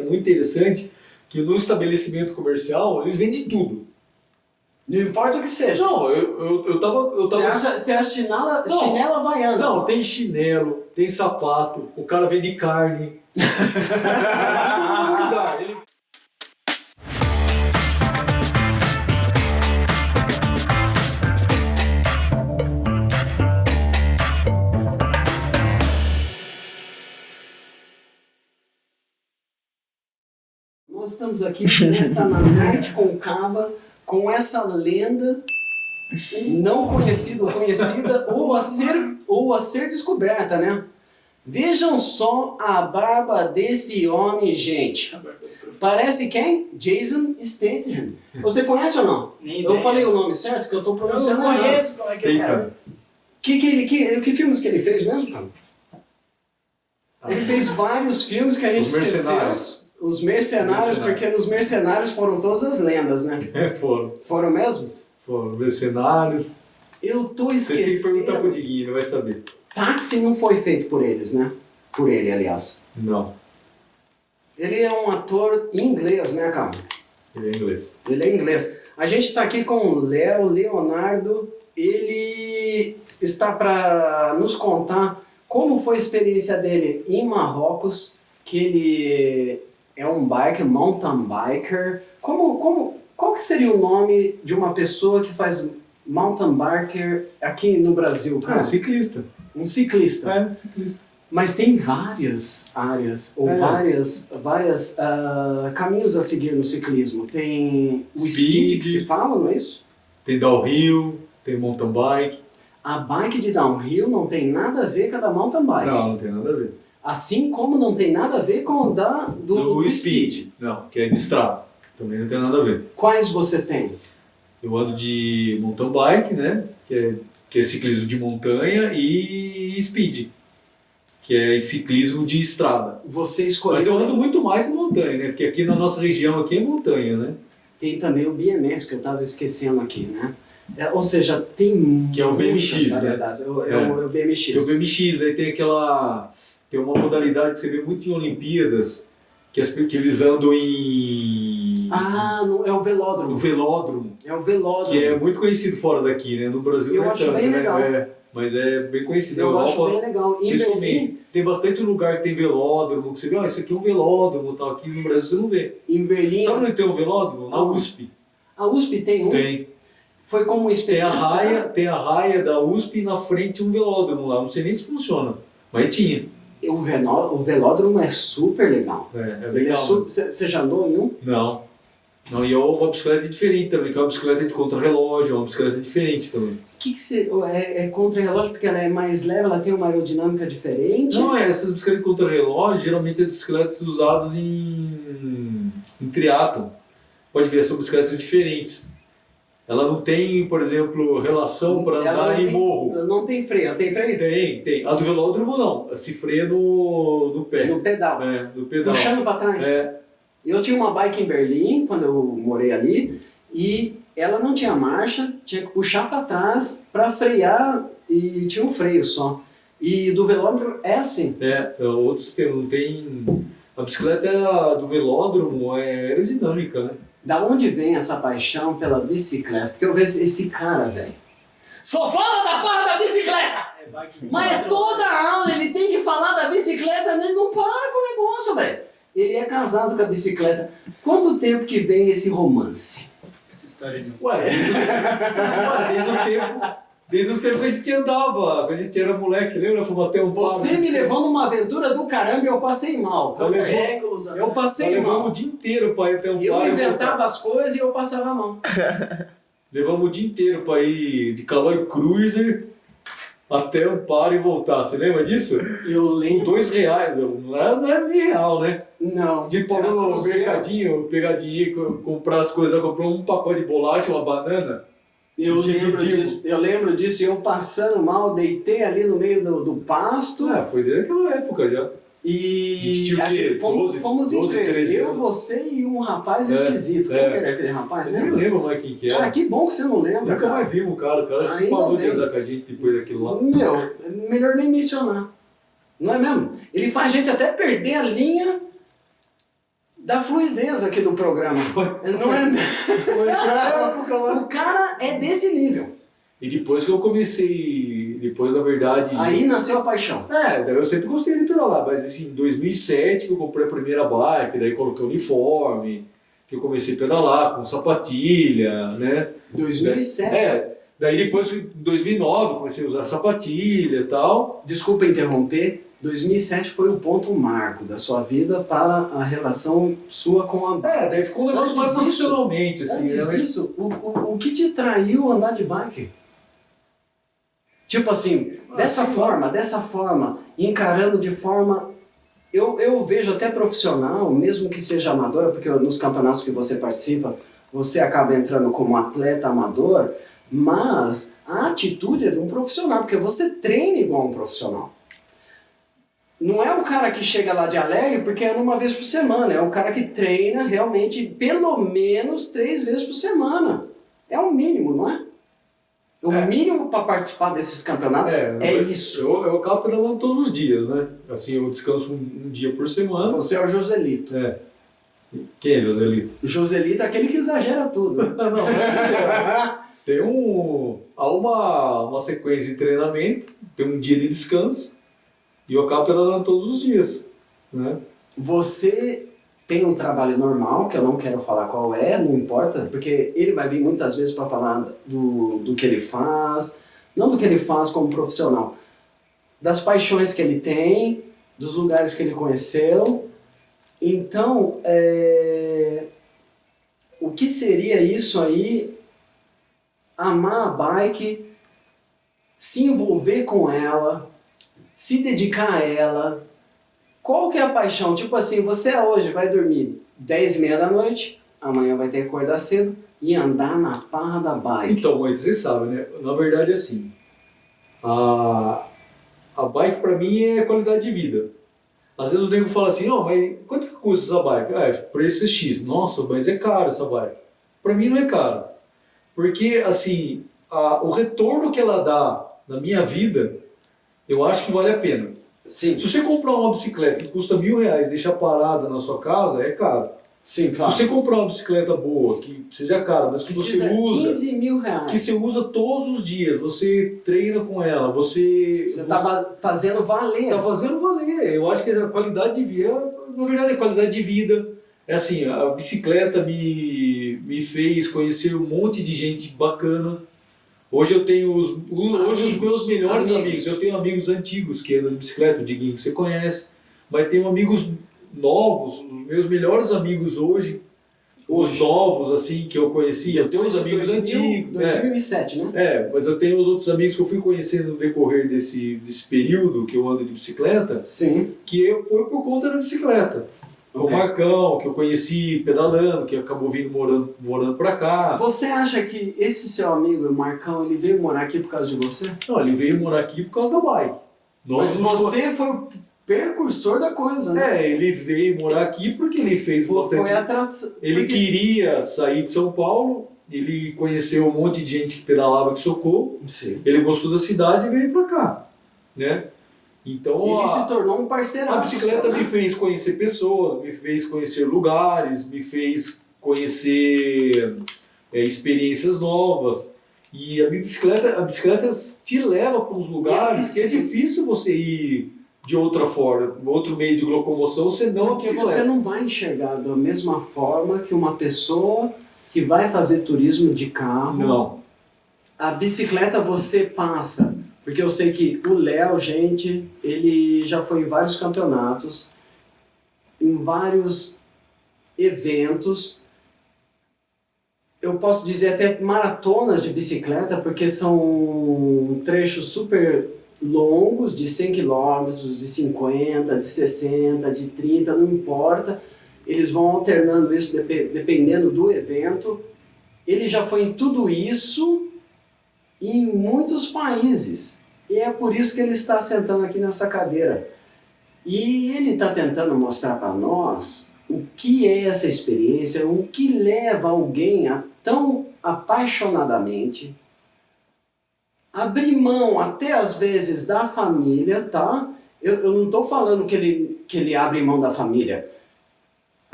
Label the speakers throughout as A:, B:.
A: muito interessante que no estabelecimento comercial eles vendem tudo.
B: Não importa o que seja.
A: Não, eu tava...
B: Você acha chinela havaiana?
A: Não, tem chinelo, tem sapato, o cara vende carne. Tudo no lugar.
B: Nós estamos aqui nesta Night Concava com essa lenda não conhecida ou conhecida ou a ser descoberta, né? Vejam só a barba desse homem, gente. Parece quem? Jason Statham. Você conhece ou não? Eu falei o nome certo, que eu estou pronunciando errado.
C: Eu conheço como é que é, cara.
B: Que filmes que ele fez mesmo, cara? Ele fez vários filmes que a gente esqueceu. Os Mercenários, porque nos Mercenários foram todas as lendas, né?
A: Foram.
B: Foram mesmo?
A: Foram. Mercenários.
B: Eu tô esquecendo.
A: Vocês têm que perguntar pro Diguinho, ele vai saber.
B: Táxi não foi feito por eles, né? Por ele, aliás.
A: Não.
B: Ele é um ator inglês, né, cara?
A: Ele é inglês.
B: Ele é inglês. A gente tá aqui com o Leonardo. Ele está para nos contar como foi a experiência dele em Marrocos, que ele é um mountain biker. Qual que seria o nome de uma pessoa que faz mountain biker aqui no Brasil, cara?
A: Ciclista.
B: Um ciclista.
A: Ciclista.
B: Mas tem várias áreas, ou várias caminhos a seguir no ciclismo. Tem o speed que se fala, não é isso?
A: Tem downhill, tem mountain bike.
B: A bike de downhill não tem nada a ver com a da mountain bike.
A: Não tem nada a ver.
B: Assim como não tem nada a ver com a do speed.
A: Não, que é de estrada. Também não tem nada a ver.
B: Quais você tem?
A: Eu ando de mountain bike, né? Que é ciclismo de montanha, e speed, que é ciclismo de estrada.
B: Você escolheu...
A: Mas eu ando muito mais em montanha, né? Porque aqui na nossa região aqui é montanha, né?
B: Tem também o BMX, que eu estava esquecendo aqui, né? Ou seja, tem
A: que é o BMX,
B: variedades.
A: né?
B: É o BMX.
A: Tem o BMX, daí tem aquela... Tem uma modalidade que você vê muito em Olimpíadas, que eles andam em...
B: É o velódromo.
A: O velódromo.
B: É o velódromo.
A: Que é muito conhecido fora daqui, né? No Brasil não é tanto,
B: bem
A: né?
B: legal.
A: Mas é bem conhecido.
B: Eu
A: Europa,
B: acho bem legal.
A: principalmente, tem bastante lugar que tem velódromo, que você vê, isso aqui é um velódromo, tal. Aqui no Brasil você não vê.
B: Em Berlim...
A: Sabe onde tem um velódromo? Na USP.
B: A USP tem um?
A: Tem.
B: Foi como uma experiência...
A: Tem a raia da USP e na frente um velódromo lá. Não sei nem se funciona, mas tinha.
B: O velódromo é super legal.
A: É legal.
B: Você já andou em um?
A: Não. E é uma bicicleta diferente também, que é uma bicicleta de contra-relógio, é uma bicicleta diferente também.
B: O que você... É contra-relógio porque ela é mais leve, ela tem uma aerodinâmica diferente?
A: Não, essas bicicletas de contra-relógio, geralmente as bicicletas usadas em triatlon. Pode ver, são bicicletas diferentes. Ela não tem, por exemplo, relação para andar em morro.
B: Não tem freio, ela tem freio?
A: Tem. A do velódromo não, se freia no pé.
B: No pedal.
A: No pedal.
B: Puxando para trás. Eu tinha uma bike em Berlim, quando eu morei ali, e ela não tinha marcha, tinha que puxar para trás para frear, e tinha um freio só. E do velódromo é assim.
A: Outros tem, não tem... A bicicleta do velódromo é aerodinâmica, né?
B: Da onde vem essa paixão pela bicicleta? Porque eu vejo esse cara, velho. Só fala da parte da bicicleta! Mas toda aula ele tem que falar da bicicleta, né? Ele não para com o negócio, velho. Ele é casado com a bicicleta. Quanto tempo que vem esse romance?
C: Essa história de...
A: Desde o tempo que a gente andava, quando a gente era moleque, lembra? Fomos até um bar.
B: Você me levou numa aventura do caramba e eu passei mal. Eu passei mal.
A: Levamos o dia inteiro para ir até um bar.
B: Eu inventava as coisas e eu passava mal.
A: Levamos o dia inteiro para ir de Caloi Cruiser até um par e voltar. Você lembra disso?
B: Eu lembro.
A: Com R$2. Não era nem real, né?
B: Não.
A: De pôr no mercadinho, pegar dinheiro, comprar as coisas, comprar um pacote de bolacha, uma banana.
B: Eu lembro disso, e eu passando mal, deitei ali no meio do pasto.
A: Foi desde aquela época já.
B: E fomos em
A: 12,
B: três.
A: 13
B: Eu, você e um rapaz esquisito. Quem era aquele rapaz?
A: Eu nem lembro mais quem que era.
B: Ah, que bom que você não lembra.
A: Nunca mais vimos o cara. O cara acho que parou de andar com a gente depois daquilo lá.
B: Melhor nem mencionar. Não é mesmo? Ele faz a gente até perder a linha da fluidez aqui do programa. Não é...
A: Foi pra época lá.
B: O cara é desse nível.
A: E depois que eu comecei, depois na verdade...
B: Aí nasceu a paixão.
A: Daí eu sempre gostei de pedalar, mas assim, em 2007 que eu comprei a primeira bike, daí coloquei o uniforme, que eu comecei a pedalar com sapatilha, né?
B: 2007.
A: Daí depois, em 2009, eu comecei a usar sapatilha e tal.
B: Desculpa interromper. 2007 foi o ponto marco da sua vida para a relação sua com a bike.
A: Daí ficou um negócio mais profissionalmente, assim.
B: Antes disso, o que te traiu andar de bike? Tipo assim, dessa forma, encarando de forma... Eu vejo até profissional, mesmo que seja amadora, porque nos campeonatos que você participa, você acaba entrando como atleta amador, mas a atitude é de um profissional, porque você treina igual um profissional. Não é o cara que chega lá de alegre porque é uma vez por semana, é o cara que treina realmente pelo menos 3 vezes por semana. É o mínimo, não é? O mínimo para participar desses campeonatos é isso.
A: Eu acabo pedalando todos os dias, né? Assim, eu descanso um dia por semana.
B: Você é o Joselito.
A: Quem é Joselito?
B: O Joselito é aquele que exagera tudo.
A: Não é. Tem há uma sequência de treinamento, tem um dia de descanso e eu acabo pedalando todos os dias, né?
B: Você tem um trabalho normal, que eu não quero falar qual é, não importa, porque ele vai vir muitas vezes para falar do que ele faz, não do que ele faz como profissional, das paixões que ele tem, dos lugares que ele conheceu. Então, o que seria isso aí? Amar a bike, se envolver com ela, se dedicar a ela. Qual que é a paixão? Tipo assim, você hoje vai dormir 10h30 da noite, amanhã vai ter que acordar cedo e andar na parra da bike.
A: Então, mas você sabe, né? Na verdade, assim, a bike pra mim é qualidade de vida. Às vezes o nego fala assim, mas quanto que custa essa bike? Preço é X. Nossa, mas é caro essa bike. Pra mim não é caro. Porque, assim, o retorno que ela dá na minha vida, eu acho que vale a pena.
B: Sim.
A: Se você comprar uma bicicleta que custa R$1.000 e deixar parada na sua casa, é caro.
B: Sim, claro.
A: Se você comprar uma bicicleta boa, que seja cara, mas que você usa...
B: R$15.000.
A: Que você usa todos os dias, você treina com ela, você
B: está fazendo valer.
A: Está fazendo valer. Eu acho que a qualidade de vida, na verdade, é qualidade de vida. É assim, a bicicleta me fez conhecer um monte de gente bacana. Hoje eu tenho os meus melhores amigos. Eu tenho amigos antigos que andam de bicicleta, o Diguinho que você conhece, mas tenho amigos novos, os meus melhores amigos hoje. Os novos, assim, que eu conheci, eu tenho os amigos antigos.
B: 2007, né?
A: Mas eu tenho os outros amigos que eu fui conhecendo no decorrer desse período que eu ando de bicicleta.
B: Sim.
A: Que foi por conta da bicicleta. O Marcão, que eu conheci pedalando, que acabou vindo morando pra cá.
B: Você acha que esse seu amigo, o Marcão, ele veio morar aqui por causa de você?
A: Não, ele veio morar aqui por causa da bike.
B: Mas você foi o precursor da coisa, né?
A: Ele veio morar aqui porque ele fez bastante...
B: Foi atração.
A: Ele queria sair de São Paulo, ele conheceu um monte de gente que pedalava aqui em Socorro.
B: Sim.
A: Ele gostou da cidade e veio pra cá, né? Então,
B: ele se tornou um parceiro.
A: A bicicleta me fez conhecer pessoas, me fez conhecer lugares, me fez conhecer experiências novas. E a bicicleta te leva para uns lugares que é difícil você ir de outra forma, outro meio de locomoção, senão a bicicleta.
B: Porque você não vai enxergar da mesma forma que uma pessoa que vai fazer turismo de carro.
A: Não.
B: A bicicleta você passa. Porque eu sei que o Léo, gente, ele já foi em vários campeonatos, em vários eventos. Eu posso dizer até maratonas de bicicleta, porque são trechos super longos, de 100 km, de 50, de 60, de 30, não importa. Eles vão alternando isso dependendo do evento. Ele já foi em tudo isso em muitos países. E é por isso que ele está sentando aqui nessa cadeira. E ele está tentando mostrar para nós o que é essa experiência, o que leva alguém a tão apaixonadamente abrir mão até às vezes da família, tá? Eu não estou falando que ele abre mão da família.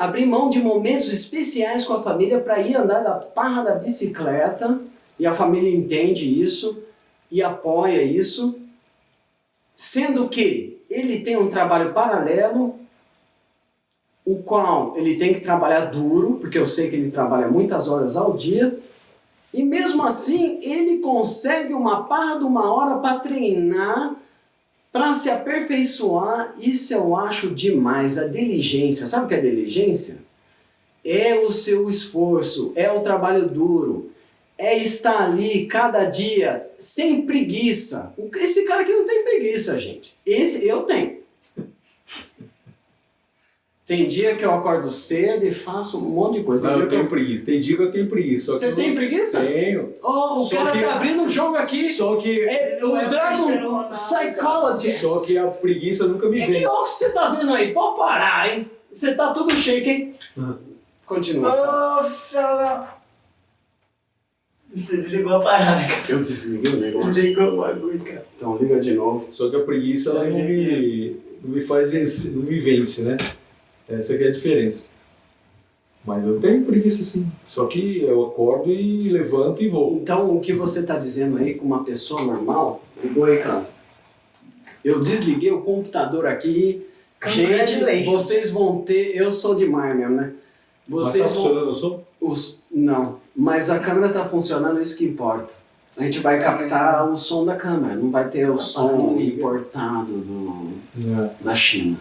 B: abrir mão de momentos especiais com a família para ir andar da parra da bicicleta, e a família entende isso e apoia isso, sendo que ele tem um trabalho paralelo, o qual ele tem que trabalhar duro, porque eu sei que ele trabalha muitas horas ao dia, e mesmo assim ele consegue uma parra de uma hora para treinar, para se aperfeiçoar. Isso eu acho demais, a diligência. Sabe o que é diligência? É o seu esforço, é o trabalho duro, é estar ali cada dia sem preguiça. Esse cara aqui não tem preguiça, gente. Esse eu tenho. Tem dia que eu acordo cedo e faço um monte de coisa.
A: Não, eu tenho preguiça. Tem dia que eu tenho preguiça.
B: Você tem preguiça?
A: Tenho.
B: Oh, o cara tá abrindo um jogo aqui.
A: Só que...
B: É o Dragon Psychologist.
A: Só que a preguiça nunca me vence.
B: Que óculos você tá vendo aí? Pode parar, hein? Você tá tudo shake, hein? Continua.
C: Ô, fala. Você desligou a parada, cara.
B: Eu desliguei o negócio.
C: Desligou o bagulho, cara.
B: Então liga de novo.
A: Só que a preguiça ela não me faz vencer, não me vence, né? Essa que é a diferença. Mas eu tenho preguiça sim. Só que eu acordo e levanto e vou.
B: Então o que você tá dizendo aí com uma pessoa normal, ligou aí, cara. Eu desliguei o computador aqui. Gente, vocês vão ter... Eu sou demais mesmo, né? Vocês
A: Mas tá funcionando o som?
B: Não, mas a câmera tá funcionando, isso que importa. A gente vai captar o som da câmera, não vai ter o som importado da China.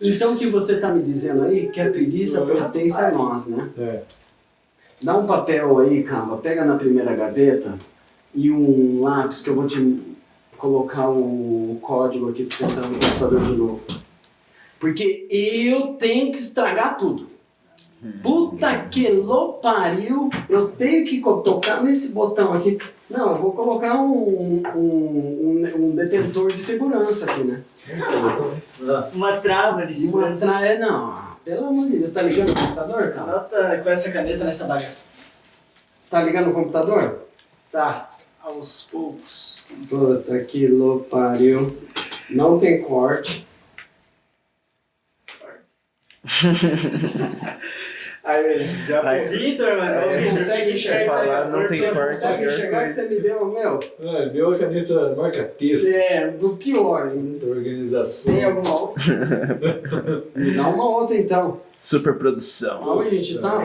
B: Então o que você tá me dizendo aí, que a preguiça pertence a nós, né?
A: É.
B: Dá um papel aí, Camba, pega na primeira gaveta e um lápis que eu vou te colocar o código aqui pra você entrar no computador de novo. Porque eu tenho que estragar tudo. Puta que pariu, eu tenho que tocar nesse botão aqui. Não, eu vou colocar um detentor de segurança aqui, né?
C: Uma trava de segurança.
B: Não, pelo amor de Deus, tá ligando o computador, cara?
C: Bota com essa caneta nessa bagaça.
B: Tá ligando o computador?
C: Tá, aos poucos.
B: Puta que pariu. Não tem corte.
C: Aí, já
D: Aí,
C: pro Vitor, mano.
B: Você consegue enxergar?
D: falar, não tem
B: Você
D: corte,
B: consegue enxergar que você me deu, meu?
A: Deu a caneta marca-texto.
B: Do pior, hein?
A: Da organização.
B: Tem alguma outra? Me dá uma outra então.
D: Superprodução.
B: Aonde a gente tá?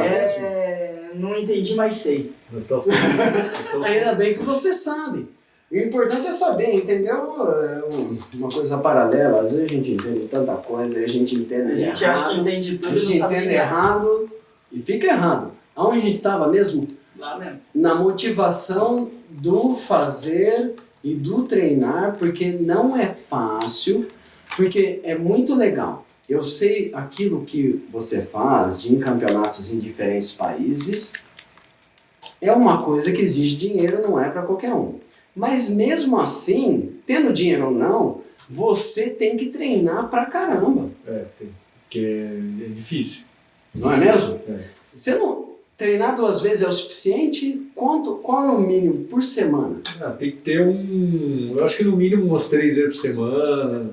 C: Não entendi, mas sei.
A: Nós estamos falando.
B: Ainda bem que você sabe. O importante é saber, entendeu? É uma coisa paralela. Às vezes a gente entende tanta coisa, aí a gente entende
C: A gente acha que entende
B: a
C: tudo e não
B: gente
C: sabe
B: entende
C: de nada.
B: errado e fica errado. Aonde a gente estava mesmo?
C: Lá mesmo.
B: Na motivação do fazer e do treinar, porque não é fácil, porque é muito legal. Eu sei aquilo que você faz de ir em campeonatos em diferentes países, é uma coisa que exige dinheiro, não é para qualquer um. Mas mesmo assim, tendo dinheiro ou não, você tem que treinar pra caramba.
A: Tem. Porque é difícil.
B: Não é mesmo?
A: É.
B: Você não... Treinar 2 vezes é o suficiente? Qual é o mínimo por semana?
A: Tem que ter eu acho que no mínimo umas 3 vezes por semana.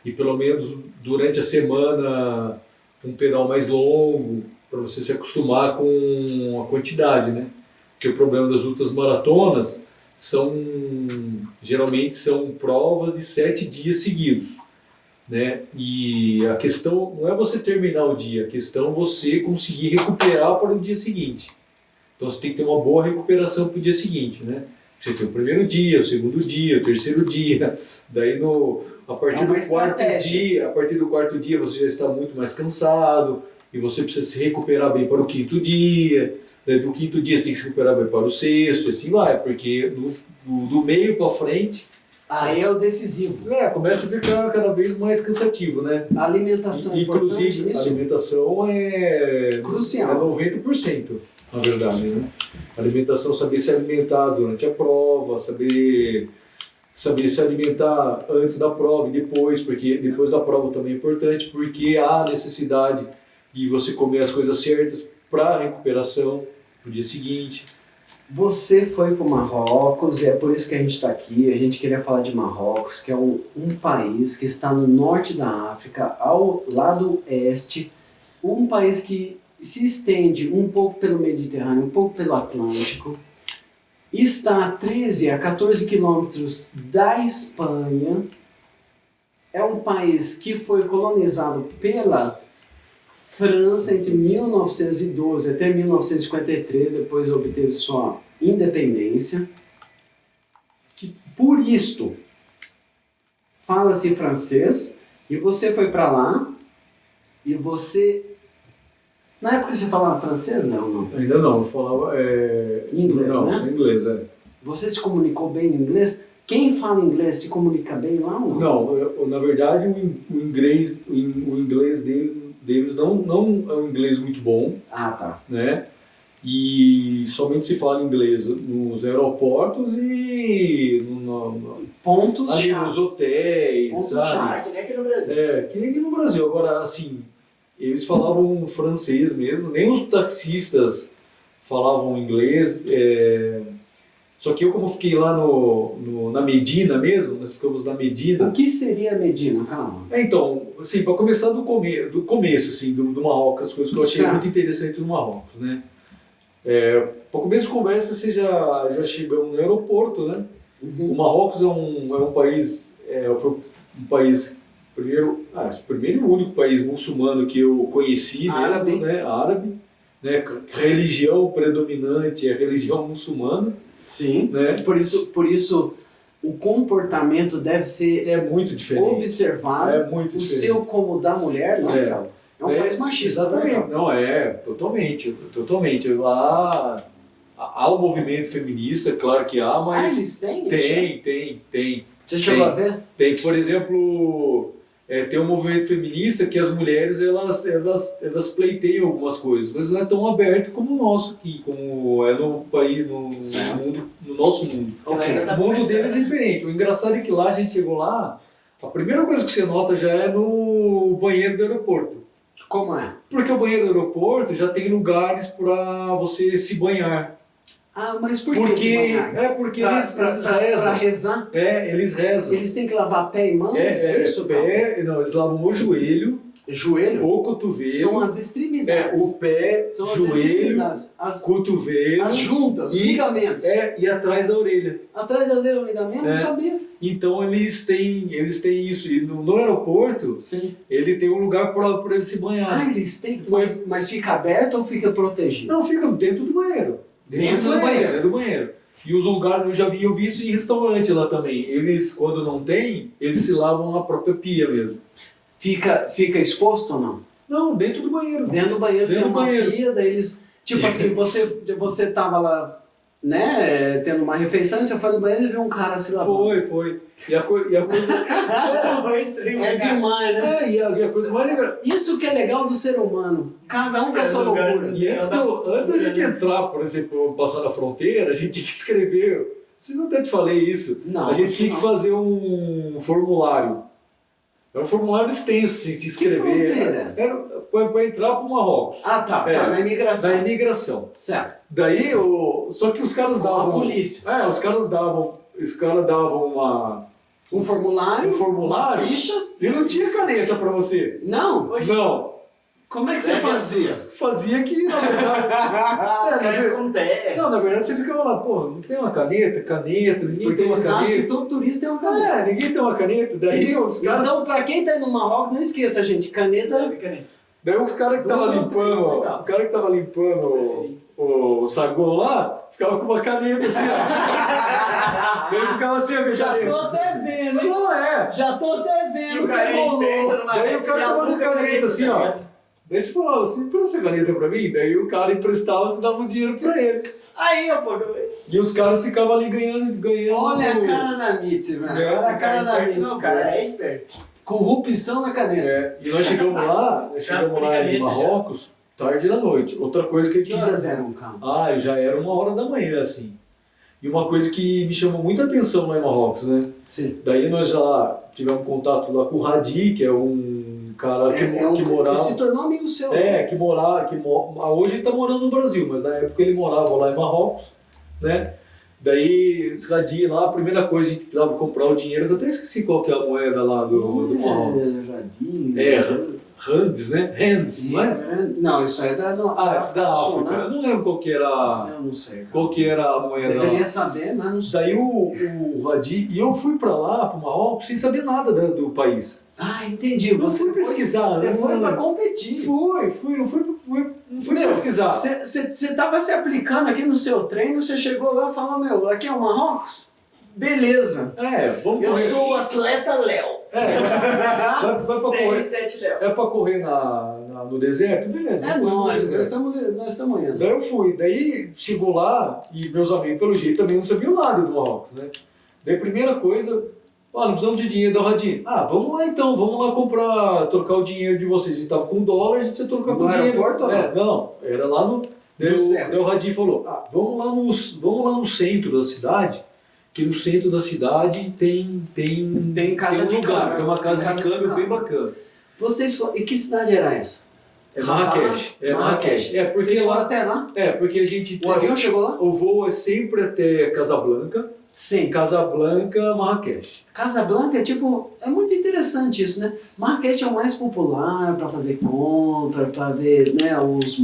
A: E pelo menos durante a semana um pedal mais longo. Para você se acostumar com a quantidade, né? Porque o problema das ultras maratonas geralmente são provas de 7 dias seguidos, né? E a questão não é você terminar o dia, a questão é você conseguir recuperar para o dia seguinte. Então você tem que ter uma boa recuperação para o dia seguinte, né? Você tem o primeiro dia, o segundo dia, o terceiro dia, daí a partir do quarto dia você já está muito mais cansado e você precisa se recuperar bem para o 5º dia. Do 5º dia você tem que se recuperar bem para o 6º, assim vai, porque do meio para frente...
B: Aí é o decisivo.
A: Começa a ficar cada vez mais cansativo, né?
B: A alimentação é importante
A: Inclusive, a
B: nisso?
A: alimentação é
B: Crucial.
A: 90%, na verdade, né? A alimentação, saber se alimentar durante a prova, saber se alimentar antes da prova e depois, porque depois da prova também é importante, porque há necessidade de você comer as coisas certas para a recuperação no dia seguinte.
B: Você foi para o Marrocos e é por isso que a gente está aqui. A gente queria falar de Marrocos, que é um país que está no norte da África, ao lado oeste. Um país que se estende um pouco pelo Mediterrâneo, um pouco pelo Atlântico. Está a 13 a 14 quilômetros da Espanha. É um país que foi colonizado pela França entre 1912 até 1953, depois obteve sua independência. Por isto, fala-se francês, e você foi para lá, e você... Na época você falava francês, não?
A: Ainda não, eu falava...
B: Inglês,
A: não,
B: né?
A: só inglês,
B: Você se comunicou bem em inglês? Quem fala inglês se comunica bem lá ou não?
A: Não, na verdade o inglês deles não é um inglês muito bom,
B: Ah, tá.
A: né? E somente se fala inglês nos aeroportos e
B: Pontos
A: ali
B: chaves.
A: nos hotéis,
B: Pontos
A: sabe?
B: chaves.
C: Que nem aqui no Brasil.
A: Que nem aqui no Brasil. Agora, assim, eles falavam francês mesmo, nem os taxistas falavam inglês. Só que eu, como fiquei lá na Medina mesmo, nós ficamos na Medina.
B: O que seria Medina, calma?
A: Então, assim, para começar do começo assim, do Marrocos, as coisas que eu achei
B: Certo.
A: muito interessante do Marrocos, né? Para começo de conversa, você já chegamos no aeroporto, né?
B: Uhum.
A: O Marrocos é um país, foi um país, primeiro e único país muçulmano que eu conheci
B: Árabe.
A: mesmo, né? Árabe, né? Religião predominante é a religião muçulmana,
B: Sim.
A: né?
B: Por isso o comportamento deve ser
A: É muito diferente.
B: observado.
A: É muito
B: O
A: diferente.
B: seu como da mulher, não,
A: É.
B: então. É um país machista,
A: Exatamente.
B: né,
A: Não, totalmente. Lá há um movimento feminista, claro que há, mas
B: eles têm isso?
A: tem.
B: Você chegou a ver?
A: Tem, por exemplo, tem um movimento feminista que as mulheres elas pleiteiam algumas coisas, mas não é tão aberto como o nosso aqui, como é no país, no nosso mundo.
B: Ok.
C: Ainda tá
A: O mundo
C: começando.
A: deles é diferente. O engraçado é que lá a gente chegou lá, a primeira coisa que você nota já é no banheiro do aeroporto.
B: Como é?
A: Porque o banheiro do aeroporto já tem lugares para você se banhar.
B: Ah, mas por que
A: Porque,
B: se banhar?
A: porque
B: Pra
A: eles
B: rezar?
A: rezam. Eles rezam.
B: Eles têm que lavar pé e mãos? Isso,
A: não, eles lavam o joelho,
B: joelho?
A: o cotovelo,
B: São as extremidades.
A: o pé,
B: São as
A: joelho,
B: extremidades. Cotovelo, as juntas, os ligamentos.
A: E atrás da orelha.
B: Atrás da orelha o ligamento? Não sabia.
A: Então eles têm isso. E no aeroporto,
B: Sim.
A: ele tem um lugar para ele se banhar.
B: Ah, eles têm. Mas fica aberto ou fica protegido?
A: Não, fica dentro do banheiro.
B: Dentro do banheiro.
A: Dentro do banheiro. E os lugares, eu vi isso em restaurante lá também. Eles, quando não tem, eles se lavam na própria pia mesmo.
B: Fica exposto ou não?
A: Não, dentro do banheiro.
B: Dentro do banheiro
A: Dentro
B: tem
A: do
B: uma
A: banheiro.
B: pia, daí eles... Tipo assim, você tava lá, né, tendo uma refeição e você foi no banheiro e viu um cara se lavando.
A: Foi. E a coisa...
B: É demais, né?
A: e a coisa mais legal...
B: Isso que é legal do ser humano. Cada um com a sua loucura.
A: E antes da gente entrar, por exemplo, passar na fronteira, a gente tinha que escrever... Vocês não até te falei isso.
B: Não,
A: a gente
B: acho
A: tinha
B: não.
A: que fazer um formulário. Era um formulário extenso, assim, tinha que escrever.
B: fronteira?
A: Era para entrar para o Marrocos.
B: Ah, tá, na imigração.
A: Da imigração.
B: Certo.
A: Daí, só que os caras
B: Com a
A: davam...
B: polícia.
A: Os caras davam
B: Um formulário,
A: um formulário
B: uma ficha.
A: e não tinha caneta para você.
B: Não?
A: Não.
B: Como é que você fazia?
A: Fazia que, na verdade...
C: Os caras acontecem.
A: Não, na verdade você ficava lá, pô, não tem uma caneta, ninguém
B: Porque
A: tem uma
B: eles acham que
A: caneta.
B: todo turista tem uma caneta.
A: Ninguém tem uma caneta. Daí os caras...
B: Então, pra quem tá indo no Marrocos, não esqueça, gente, caneta...
A: Daí os caras que tava
B: Duas ou
A: limpando,
B: três, legal.
A: o cara que tava limpando o saguão lá, ficava com uma caneta assim, ó. Ele ficava assim, ó, com a
B: Já
A: caneta.
B: tô até vendo, hein?
A: Não é.
B: Já tô até vendo.
C: Se o cara é esperto, não vai
A: Daí o cara tava com caneta assim, ó. Daí você falava, você empresta essa caneta pra mim? Daí o cara emprestava, você dava um dinheiro pra ele.
C: Aí, ó, pô.
A: E os caras ficavam ali ganhando.
B: Olha a cara da Mitzi, velho. Olha a cara da Mitzi.
C: Não, cara, é esperto.
B: Corrupção na caneta.
A: E nós chegamos lá, em Marrocos, tarde da noite. Outra coisa que a
B: Que
A: gente...
B: horas eram, calma?
A: Já era 1h da manhã, assim. E uma coisa que me chamou muita atenção lá em Marrocos, né?
B: Sim.
A: Daí nós já tivemos contato lá com o Hadi, que é um cara que morava...
B: Ele se tornou amigo seu.
A: Hoje ele está morando no Brasil, mas na época ele morava lá em Marrocos. né? Daí, esse radinho lá, a primeira coisa a gente precisava comprar o dinheiro, que eu até esqueci qual que é a moeda lá do Marrocos. Rands, né? Rands, não é?
B: Não, isso é da
A: Esse da África.
B: Né?
A: Eu não lembro qual que era,
B: Eu não sei.
A: qual que era a moeda lá.
B: Deveria saber, mas não sei.
A: Daí o Radi, e eu fui pra lá, pro Marrocos, sem saber nada do país.
B: Ah, entendi.
A: Não fui pesquisar.
B: Você
A: não,
B: foi pra competir.
A: Não fui pesquisar.
B: Você estava se aplicando aqui no seu treino, você chegou lá e falou, meu, aqui é o Marrocos? Beleza.
A: Vamos
B: Eu
A: correr.
B: sou o atleta Léo.
A: Vai pra correr.
C: 7 Léo.
A: É pra correr no deserto? Beleza.
B: É
A: vamos correr no
B: nós
A: deserto.
B: estamos indo.
A: Daí eu fui. Daí chegou lá e meus amigos, pelo jeito, também não sabiam nada do Marrocos, né? Daí a primeira coisa, não precisamos de dinheiro da Radinho. Vamos lá então, vamos lá trocar o dinheiro de vocês. A gente tava com $1, a gente ia trocar com
B: No
A: dinheiro.
B: aeroporto ou não?
A: Não, era lá no... Daí o Radinho falou, vamos lá no centro da cidade, que no centro da cidade tem
B: casa
A: um
B: de
A: lugar,
B: câmbio.
A: tem uma casa de câmbio bem bacana.
B: Vocês foram... E que cidade era essa?
A: É Marrakech.
B: Marrakech.
A: É porque
B: Vocês foram
A: lá,
B: até lá?
A: porque a gente
B: O avião chegou lá?
A: o voo é sempre até Casablanca,
B: Sim.
A: Casablanca, Marrakech.
B: Casablanca é tipo... É muito interessante isso, né? Marrakech é o mais popular para fazer compra, para ver, né, os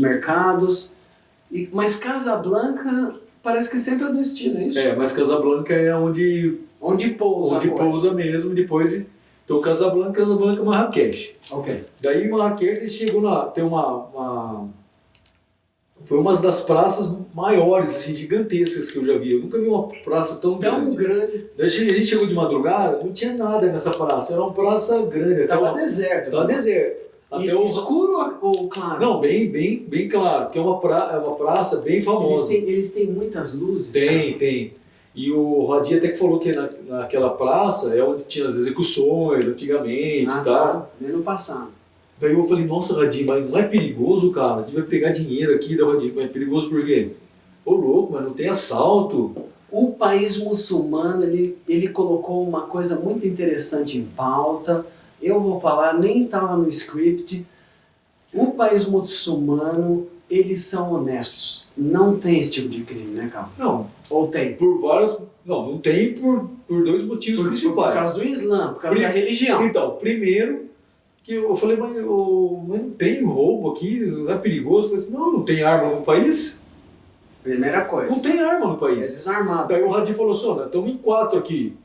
B: mercados. Mas Casablanca parece que sempre é o destino, é isso?
A: Mas Casablanca é onde
B: pousa a coisa.
A: pousa mesmo, depois... Então Casablanca, Marrakech.
B: Ok.
A: Daí em Marrakech ele chegou tem foi uma das praças maiores, assim, gigantescas que eu já vi. Eu nunca vi uma praça tão grande. Daí a gente chegou de madrugada, não tinha nada nessa praça, era uma praça grande.
B: Tava deserto.
A: Tava deserto.
B: Escuro ou claro?
A: Não, bem claro, porque é uma praça bem famosa.
B: Eles têm muitas luzes?
A: Tem. E o Radi até que falou que naquela praça é onde tinha as execuções antigamente e tal.
B: Tá. No passado.
A: Daí eu falei, nossa, Radi, mas não é perigoso, cara? A gente vai pegar dinheiro aqui da Radi, mas é perigoso por quê? Ô louco, mas não tem assalto.
B: O país muçulmano, ele colocou uma coisa muito interessante em pauta. Eu vou falar, nem estava no script. O país muçulmano, eles são honestos. Não tem esse tipo de crime, né, Carlos?
A: Não.
B: Ou tem?
A: Por vários... Não tem por dois motivos principais.
B: Por causa do Islã, por causa da religião.
A: Então, primeiro, que eu falei, mas não tem roubo aqui, não é perigoso? Eu falei, não tem arma no país?
B: Primeira coisa.
A: Não tem arma no
B: É
A: país.
B: desarmado.
A: Daí o Radi falou assim, nós estamos em 4 aqui.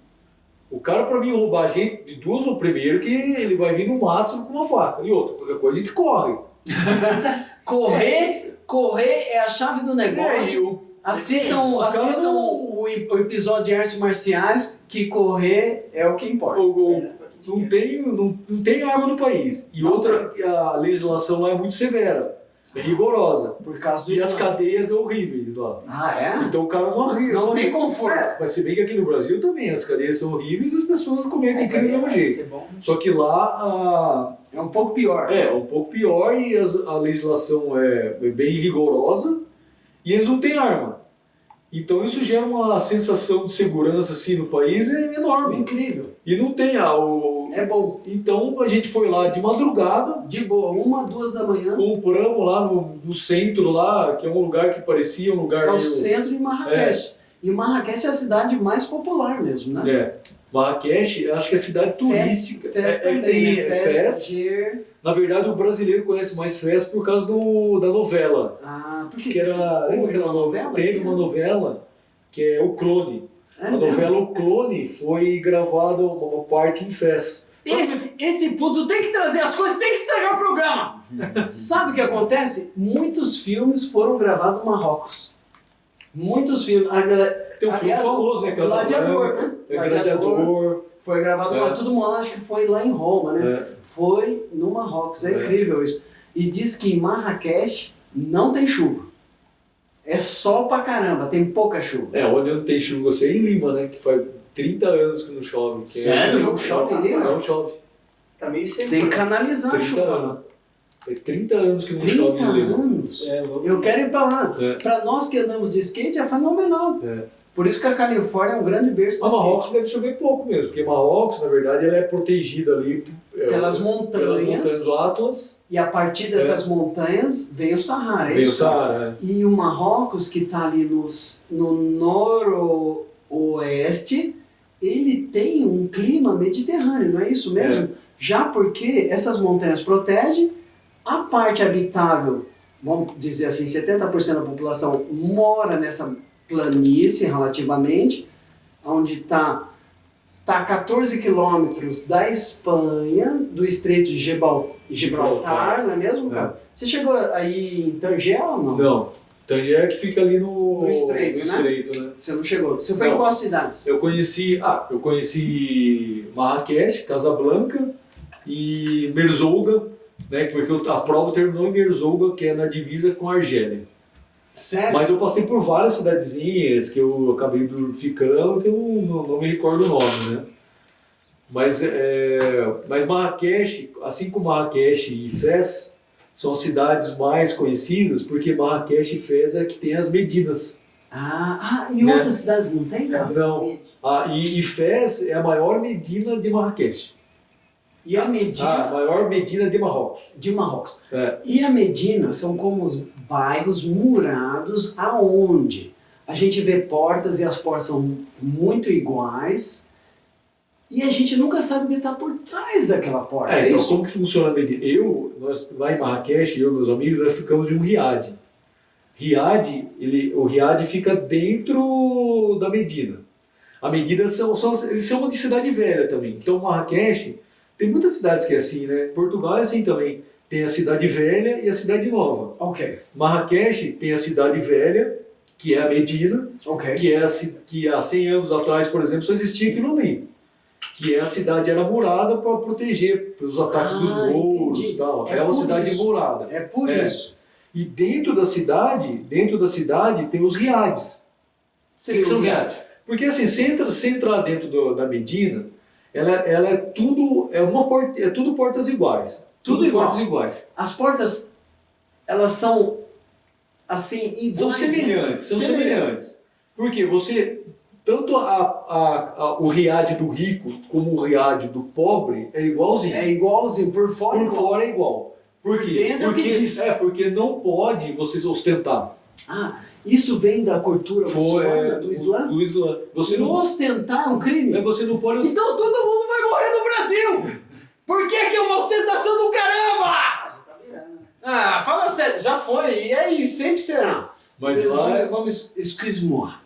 A: O cara para vir roubar a gente de 2, o primeiro que ele vai vir no máximo com uma faca. E outra, qualquer coisa a gente corre.
B: Correr é a chave do negócio. Assistam o episódio de artes marciais, que correr é o que importa.
A: Não tem arma no país. E outra, a legislação lá é muito severa. É rigorosa.
B: Por causa do
A: E as
B: Islã.
A: cadeias horríveis lá.
B: Então
A: o cara
B: não tem conforto.
A: Mas se bem que aqui no Brasil também as cadeias são horríveis e as pessoas cometem crime do mesmo jeito. Só que lá
B: é um pouco pior.
A: É um pouco pior e a legislação é bem rigorosa e eles não têm arma. Então isso gera uma sensação de segurança assim no país enorme.
B: Incrível.
A: E não tem
B: É bom.
A: Então a gente foi lá de madrugada.
B: De boa, 1, 2 da manhã.
A: Compramos lá no centro lá, que é um lugar que parecia um lugar
B: É o
A: meio...
B: centro de Marrakech. E Marrakech é a cidade mais popular mesmo, né?
A: Marrakech, acho que é a cidade turística.
B: Fez
A: que tem Fez.
B: Cheer.
A: Na verdade, o brasileiro conhece mais Fez por causa da novela.
B: Por quê?
A: Que era, lembra aquela
B: novela?
A: Teve uma novela que é O Clone. A novela O Clone foi gravada uma parte em Fez.
B: Esse puto tem que trazer as coisas, tem que estragar o programa! Sabe o que acontece? Muitos filmes foram gravados no Marrocos. Muitos filmes.
A: Tem um filme famoso, né?
B: Gladiador, né?
A: Gladiador.
B: Foi gravado lá. Todo mundo acha que foi lá em Roma, né? Foi no Marrocos. É incrível isso. E diz que em Marrakech não tem chuva. É sol pra caramba, tem pouca chuva.
A: Onde não tem chuva, você é em Lima, né? Que faz 30 anos que não chove.
B: Sério? Não chove em Lima?
A: Não chove.
C: Tá meio seco.
B: Tem que canalizar a chuva lá.
A: É 30 anos que não
B: 30
A: chove em Lima.
B: anos? Eu quero ir pra lá. Pra nós que andamos de skate é fenomenal. Por isso que a Califórnia é um grande berço
A: A
B: do
A: Marrocos deve chover pouco mesmo, porque Marrocos, na verdade, ela é protegida ali
B: pelas montanhas
A: do Atlas.
B: e a partir dessas montanhas vem o Saara.
A: Vem o Saara.
B: E o Marrocos, que está ali no noroeste, ele tem um clima mediterrâneo, não é isso mesmo? Já porque essas montanhas protegem a parte habitável, vamos dizer assim, 70% da população mora nessa planície relativamente, onde está a 14 quilômetros da Espanha, do Estreito de Gibraltar, não é mesmo, cara? Você chegou aí em Tanger ou não?
A: Não. Tanger é que fica ali no
B: Estreito,
A: né?
B: Você não chegou. Você foi em quais cidades?
A: Eu conheci Marrakech, Casablanca e Merzouga, né? Porque a prova terminou em Merzouga, que é na divisa com a Argélia.
B: Sério?
A: Mas eu passei por várias cidadezinhas que eu acabei ficando, que eu não me recordo o nome, né? Mas Marrakech, assim como Marrakech e Fez, são as cidades mais conhecidas, porque Marrakech e Fez é que tem as Medinas.
B: Em outras cidades não tem, cara?
A: Não. E Fez é a maior Medina de Marrakech.
B: E a Medina?
A: A maior Medina de Marrocos.
B: De Marrocos.
A: É.
B: E a Medina são como os bairros murados aonde a gente vê portas e as portas são muito iguais e a gente nunca sabe o que está por trás daquela porta.
A: Então
B: isso?
A: como que funciona a Medina? Nós lá em Marrakech, eu e meus amigos, nós ficamos de um riad. O riad fica dentro da Medina. A Medina eles chamam de cidade velha também. Então Marrakech, tem muitas cidades que é assim, né? Portugal é assim também. Tem a cidade velha e a cidade nova.
B: Ok.
A: Marrakech tem a cidade velha, que é a Medina,
B: Ok.
A: que há 100 anos atrás, por exemplo, só existia aquilo ali. Que a cidade era murada para proteger os ataques dos mouros e tal. É uma cidade murada.
B: É por isso.
A: E dentro da cidade tem os riades.
B: O que são riad?
A: Porque assim, você entrar dentro da Medina, ela é tudo, é tudo portas iguais.
B: Tudo igual.
A: Portas iguais.
B: As portas, elas são assim iguais.
A: São semelhantes. Porque tanto o riad do rico como o riad do pobre é igualzinho.
B: É igualzinho, por fora.
A: Por fora é igual. Por quê?
B: Dentro que diz.
A: Porque não pode você ostentar.
B: Isso vem da cultura muçulmana, do Islã?
A: Do Islã.
B: Ostentar é um crime?
A: Você não pode...
B: Então todo mundo vai morrer no Brasil! Por que é uma ostentação do caramba? Fala sério, já foi, e aí, sempre será.
A: Mas lá...
B: Vamos esquismoar.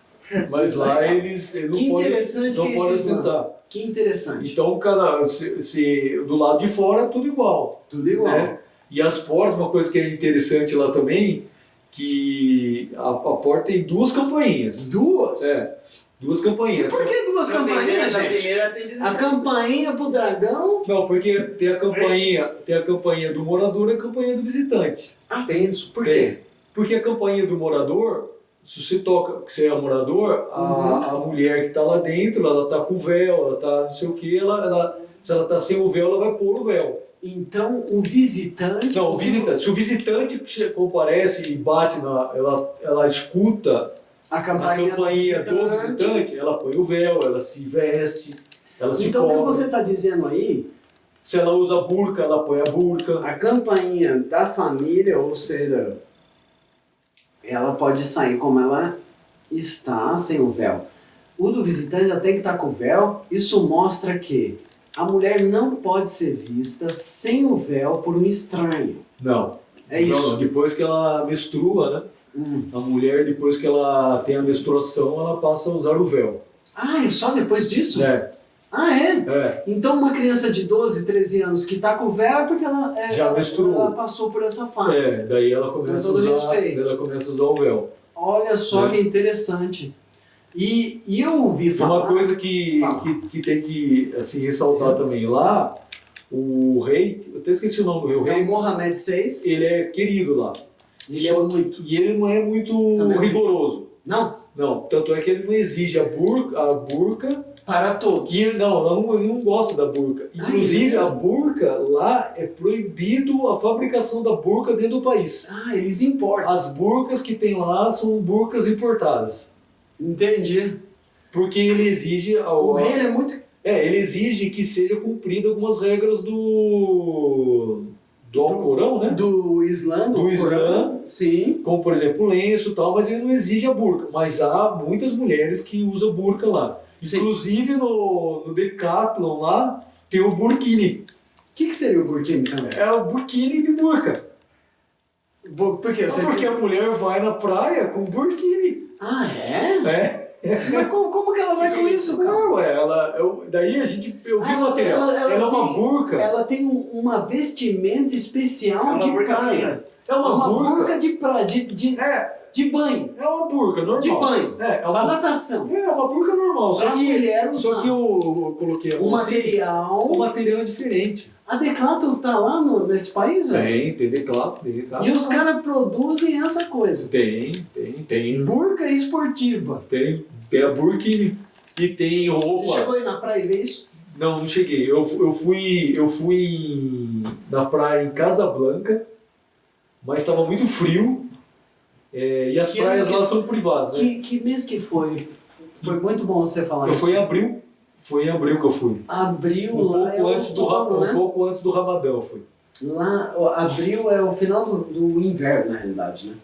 A: Mas lá eles não podem ostentar.
B: Que interessante.
A: Então, do lado de fora é tudo igual.
B: Tudo igual.
A: Né? E as portas, uma coisa que é interessante lá também, que a porta tem duas campainhas.
B: Duas?
A: Duas campainhas.
B: E por que duas campainhas, gente? A campainha pro dragão?
A: Não, porque tem a campainha do morador e a campainha do visitante.
B: Tem isso. Por quê?
A: Porque a campainha do morador, se você toca, que você é morador, a mulher que está lá dentro, ela está com o véu, ela está não sei o que, se ela está sem o véu, ela vai pôr o véu.
B: Então o visitante...
A: Não, se o visitante comparece e bate, ela escuta a campainha do visitante, ela põe o véu, ela se veste, ela se cobre.
B: Então o que você está dizendo aí...
A: Se ela usa burca, ela põe a burca.
B: A campainha da família, ou seja, ela pode sair como ela está, sem o véu. O do visitante já tem que estar com o véu. Isso mostra que a mulher não pode ser vista sem o véu por um estranho.
A: Não.
B: É isso.
A: Não. Depois que ela menstrua, né? A mulher, depois que ela tem a menstruação, ela passa a usar o véu.
B: É só depois disso?
A: É.
B: Então uma criança de 12, 13 anos que está com o véu é porque ela
A: menstruou.
B: Ela passou por essa fase.
A: Daí ela começa a usar o véu.
B: Olha só que interessante. E eu ouvi falar...
A: Uma coisa que tem que assim, ressaltar também lá, o rei, eu até esqueci o nome do rei. O rei
B: Mohamed VI.
A: Ele é querido lá.
B: E
A: ele não é muito rigoroso.
B: Não?
A: Não, tanto é que ele não exige a burca
B: para todos.
A: E ele não gosta da burca. Inclusive, a burca lá é proibido a fabricação da burca dentro do país.
B: Eles importam.
A: As burcas que tem lá são burcas importadas.
B: Entendi.
A: Porque ele exige...
B: O rei ele é muito...
A: ele exige que seja cumprida algumas regras do Alcorão, né?
B: Do Islã,
A: Do Islã.
B: Corão. Sim.
A: Como, por exemplo, o lenço e tal, mas ele não exige a burca. Mas há muitas mulheres que usam burca lá.
B: Sim.
A: Inclusive no Decathlon lá, tem o burkini.
B: O que seria o burkini também?
A: É o burkini de burca.
B: Por quê?
A: Porque a mulher vai na praia com burkini.
B: Ah, é?
A: É.
B: Mas como que ela vai com isso, cara?
A: Não, daí eu vi o material. Ela é uma burca.
B: Ela tem uma vestimenta especial de
C: burca
B: praia.
C: fina.
A: É uma burca
B: de praia, de banho.
A: É uma burca normal.
B: De banho.
A: É
B: Pra
A: uma,
B: natação.
A: é uma burca normal.
B: Pra mulher usar.
A: Só que eu coloquei a
B: O
A: mão assim,
B: material...
A: o material é diferente.
B: A Decathlon tá lá nesse país, velho?
A: Tem Decathlon.
B: E os caras produzem essa coisa.
A: Tem.
B: Burca esportiva.
A: Tem a burkini. E tem roupa.
B: Você chegou aí na praia e vê isso?
A: Não cheguei. Eu fui na praia em Casablanca, mas estava muito frio. E as praias lá são privadas, né?
B: Que mês que foi? Foi muito bom você falar
A: Eu
B: isso.
A: fui em abril. Foi em abril que eu fui.
B: Abril
A: Um
B: lá
A: pouco,
B: é
A: antes,
B: outono, né?
A: um pouco antes do Ramadão eu fui.
B: Lá, abril é o final do inverno, na realidade, né?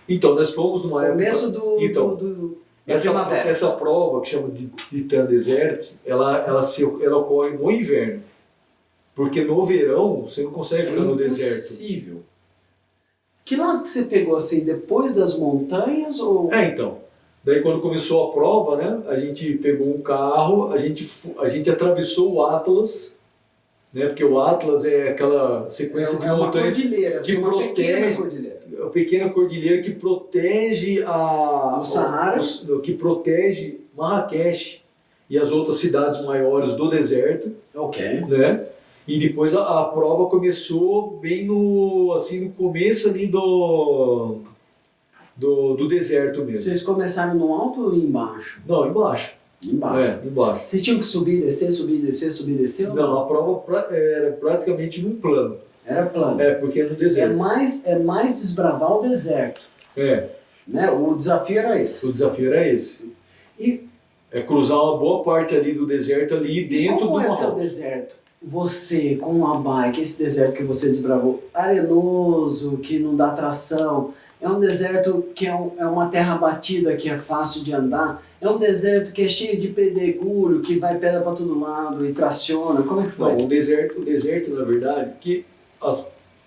A: Então, nós fomos numa
B: Começo
A: época...
B: do,
A: Então,
B: da primavera.
A: essa prova, que chama de Titan Desert, ela ocorre no inverno. Porque no verão, você não consegue ficar no deserto.
B: Impossível. Que lado que você pegou, assim, depois das montanhas ou...
A: Então. Daí quando começou a prova, né, a gente pegou um carro, a gente atravessou o Atlas, né, porque o Atlas é aquela sequência de
B: uma
A: montanhas
B: cordilheira, assim,
A: que
B: uma pequena
A: protege,
B: cordilheira.
A: a pequena cordilheira que protege
B: O Saara.
A: que protege Marrakech e as outras cidades maiores do deserto,
B: Ok.
A: né? E depois a prova começou bem no começo ali do deserto mesmo.
B: Vocês começaram no alto ou embaixo?
A: Não, embaixo.
B: Embaixo.
A: Embaixo.
B: Vocês tinham que subir, descer, subir, descer, subir, descer? ou
A: Não, a prova era praticamente num plano.
B: Era plano.
A: Porque é no
B: É
A: deserto.
B: mais desbravar o deserto. Né? O desafio era esse.
A: O desafio era esse.
B: E
A: É cruzar uma boa parte ali do deserto ali dentro do
B: como é que é o
A: Marrocos.
B: deserto? Você, com uma bike, esse deserto que você desbravou, arenoso, que não dá tração, é um deserto que é uma terra batida, que é fácil de andar, é um deserto que é cheio de pedregulho, que vai pedra para todo lado e traciona, como é que foi?
A: Não, o deserto, na verdade, que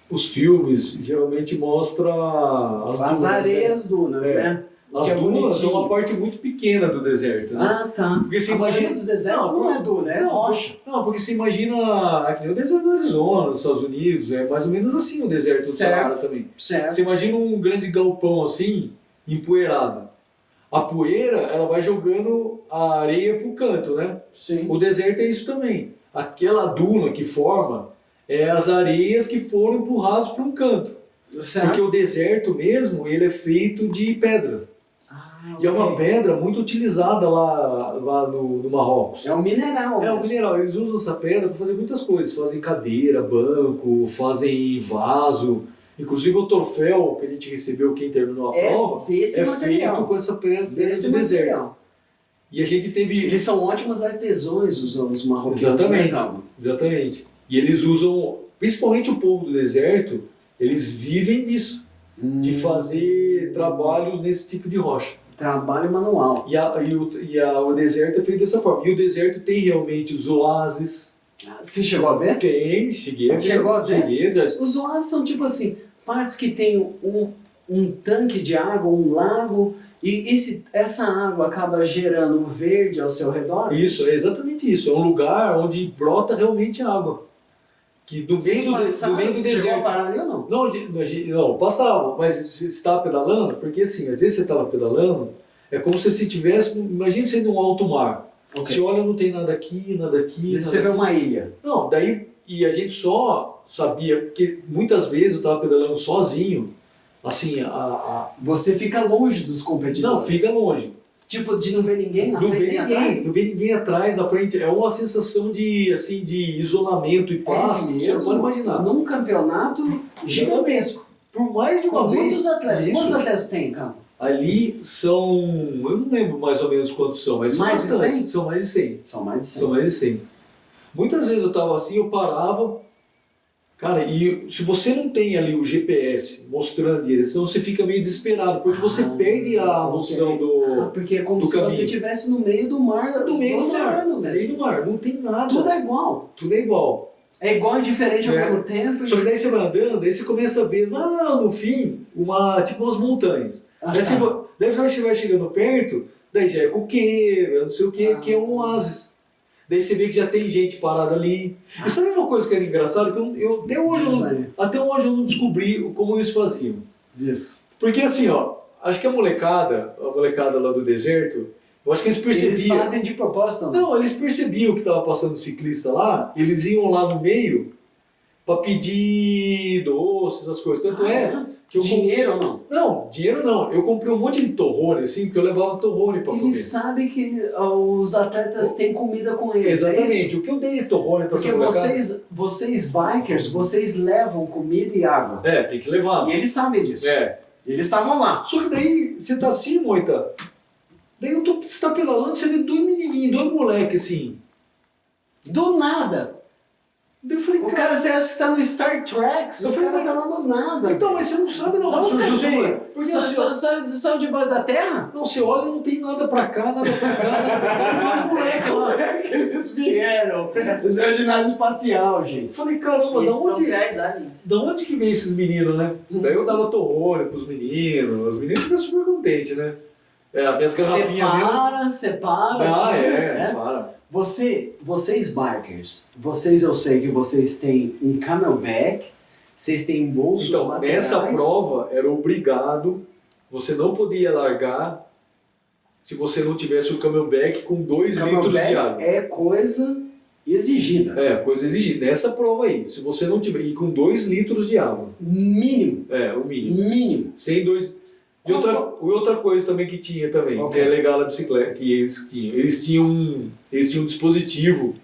A: os filmes geralmente mostram as dunas,
B: areias dunas, né?
A: As
B: Que é
A: dunas são
B: bonitinho.
A: uma parte muito pequena do deserto, né?
B: Ah, tá.
A: Porque você
B: A maioria
A: imagina-
B: dos desertos não é duna, é rocha.
A: Não, porque você imagina que nem o deserto do Arizona, nos Estados Unidos, é mais ou menos assim o deserto do
B: Certo.
A: Saara também.
B: Certo.
A: Você imagina um grande galpão assim, empoeirado. A poeira, ela vai jogando a areia pro canto, né?
B: Sim.
A: O deserto é isso também. Aquela duna que forma é as areias que foram empurradas para um canto.
B: Certo.
A: Porque o deserto mesmo, ele é feito de pedra.
B: Ah,
A: E é uma
B: ok.
A: pedra muito utilizada lá no Marrocos.
B: É um mineral.
A: É um
B: mesmo.
A: mineral, eles usam essa pedra para fazer muitas coisas. Fazem cadeira, banco, fazem vaso. Inclusive o troféu que a gente recebeu quem terminou a prova
B: desse
A: é
B: material.
A: feito com essa pedra
B: Desse
A: do deserto.
B: material.
A: E a gente teve...
B: Eles são ótimos artesãos, os marroquinos.
A: Exatamente.
B: Né, Calma?
A: Exatamente. E eles usam, principalmente o povo do deserto, eles vivem disso. De fazer trabalhos nesse tipo de rocha.
B: Trabalho manual.
A: O deserto é feito dessa forma. E o deserto tem realmente os oásis.
B: Você chegou a ver?
A: Tem, cheguei a ver.
B: Chegou a ver?
A: Cheguei, já-
B: Os oásis são tipo assim, partes que tem um tanque de água, um lago, e essa água acaba gerando um verde ao seu redor.
A: Isso, é exatamente isso. É um lugar onde brota realmente água. Que do
B: Vocês
A: meio do
B: passaram,
A: meio do
B: chegou a
A: deserto.
B: parar ali ou não?
A: Não, passava, mas você estava pedalando, porque assim, às vezes você estava pedalando, é como se você estivesse, imagina você num alto mar.
B: Ok.
A: Você olha, não tem nada aqui, nada aqui.
B: E você vê uma ilha.
A: Não, daí, e a gente só sabia, porque muitas vezes eu estava pedalando sozinho, assim,
B: Você fica longe dos competidores.
A: não, fica longe.
B: Tipo, de não ver ninguém na
A: Não
B: frente
A: vê
B: nem
A: ninguém,
B: atrás.
A: não vê ninguém atrás, na frente. É uma sensação de, assim, de isolamento e paz. Você não pode imaginar.
B: Num campeonato gigantesco.
A: Por mais de
B: Com
A: uma vez.
B: muitos atletas.
A: Isso.
B: Quantos atletas tem, cara?
A: Ali são, eu não lembro mais ou menos quantos são, mas
B: Mais de
A: são bastante.
B: 100?
A: São mais de 100.
B: São mais de 100.
A: São mais de 100. Muitas vezes eu tava assim, eu parava, cara, e se você não tem ali o GPS mostrando a direção, você fica meio desesperado, porque você perde a noção
B: porque é como
A: do
B: se você
A: caminho.
B: estivesse no meio do mar,
A: do meio do mar.
B: oceano
A: No
B: mesmo.
A: meio do mar, não tem nada.
B: Tudo é igual.
A: Tudo é igual.
B: É igual e diferente ao
A: É.
B: mesmo tempo.
A: Só que daí você vai andando, daí você começa a ver lá no fim, tipo umas montanhas. Daí você vai chegando perto, daí já é coqueiro, não sei o que é um oásis. Daí você vê que já tem gente parada ali. E sabe uma coisa que era engraçada? Que eu até hoje eu não descobri como eles faziam.
B: Disso.
A: Porque assim, ó, acho que a molecada lá do deserto, eu acho que eles percebiam.
B: Eles fazem de propósito, né?
A: Não, eles percebiam que estava passando ciclista lá, eles iam lá no meio para pedir doces, essas coisas. Tanto que eu
B: Dinheiro ou não?
A: Não, dinheiro não. Eu comprei um monte de torrone, assim, porque eu levava torrone para comer.
B: Eles sabem que os atletas têm comida com eles.
A: Exatamente.
B: É isso?
A: O que eu dei de torrone para
B: Porque vocês bikers, vocês levam comida e água.
A: tem que levar.
B: E eles sabem disso.
A: É.
B: Eles estavam lá.
A: Só que daí você tá assim, moita. Daí você tá pedalando, você vê dois menininhos, dois moleques assim.
B: Do nada.
A: Daí eu falei,
B: O cara, você acha que tá no Star Trek,
A: Eu
B: o
A: falei,
B: cara tá lá no nada.
A: então, mas você não sabe não.
B: Onde
A: surgiu
B: você
A: esse
B: veio?
A: moleque. Porque você,
B: Saiu debaixo da terra?
A: não, você olha e não tem nada pra cá, nada pra cá, nada pra cá. Os dois moleques lá.
B: Como é que eles vieram? Eles vieram de ginásio espacial, gente.
A: Eu falei, caramba,
C: Esses são os reais aliens.
A: da onde que vem esses meninos, né? Daí eu dava torrone pros meninos, os meninos ficam super contentes, né? As minhas garrafinhas mesmo.
B: Separa.
A: Para.
B: Vocês bikers, eu sei que vocês têm um camelback, vocês têm bolsos
A: Então,
B: laterais.
A: nessa prova era obrigado, você não podia largar se você não tivesse o camelback com 2 litros
B: Camelback
A: de água.
B: é coisa exigida.
A: Coisa exigida. Nessa prova aí, se você não tiver, e com 2 litros de água.
B: Mínimo.
A: O mínimo.
B: Mínimo.
A: Sem 2. E outra coisa também que tinha também,
B: Ok.
A: que é legal na bicicleta, que eles tinham. Eles tinham um dispositivo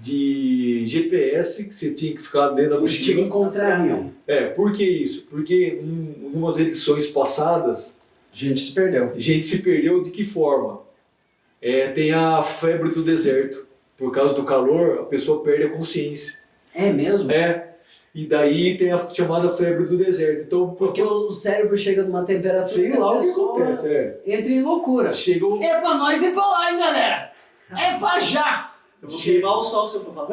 A: de GPS que você tinha que ficar dentro da
B: O estilo
A: mochila.
B: contrarião.
A: Por que isso? Porque em umas edições passadas,
B: A gente se perdeu.
A: a gente se perdeu de que forma? Tem a febre do deserto. Por causa do calor, a pessoa perde a consciência.
B: É mesmo?
A: E daí tem a chamada febre do deserto. Então,
B: Porque o cérebro chega numa temperatura
A: sei
B: que a
A: lá o que
B: pessoa
A: acontece.
B: entra em loucura.
A: Chega o...
B: É pra nós ir pra lá, hein, galera? É pra já!
C: Eu vou queimar o sol se eu for falar.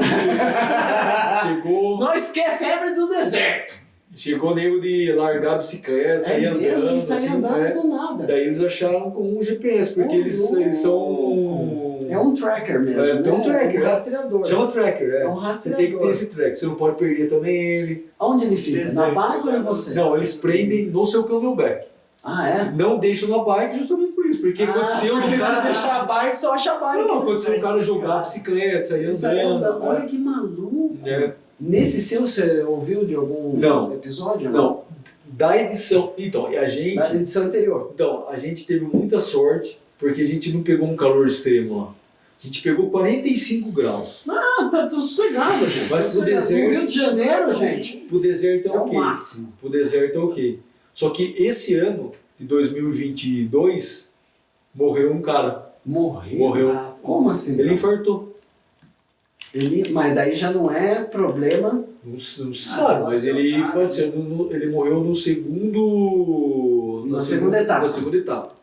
B: Nós quer febre do deserto.
A: Chegou o nego de largar a bicicleta, sair andando.
B: Mesmo, e sair
A: assim,
B: andando do nada.
A: Daí eles acharam com um GPS, porque eles são...
B: É um tracker mesmo,
A: tem um tracker,
B: um rastreador.
A: Chama tracker,
B: É um
A: Você tem que ter
B: rastreador.
A: esse tracker, você não pode perder também ele.
B: Onde ele fica? Na
C: Deserto.
B: bike ou em você?
A: Não, eles prendem no seu camelback.
B: Ah, é?
A: Não deixam na bike justamente por isso, porque aconteceu
B: porque
A: o
B: se
A: cara...
B: deixar a bike, só acha a bike.
A: Não,
B: né?
A: aconteceu o cara jogar a bicicleta, sair
B: Sair
A: andando.
B: andando. Olha que maluco.
A: É.
B: Nesse seu, você ouviu de algum
A: Não.
B: episódio?
A: Não, da edição... Então, e a gente...
B: Da edição anterior.
A: Então, a gente teve muita sorte, porque a gente não pegou um calor extremo lá. A gente pegou 45 graus.
B: Ah, tá sossegado, gente.
A: Mas pro
B: Sossegado.
A: deserto-
B: No Rio de Janeiro, gente,
A: Pro deserto é
B: é o
A: ok.
B: máximo.
A: Pro deserto é ok. Só que esse ano, de 2022, morreu um cara. Morreu.
B: Como assim?
A: Ele infartou.
B: Mas daí já não é problema.
A: Não se sabe, mas ele faleceu. Ele morreu no segundo...
B: Na segunda etapa.
A: Na segunda etapa.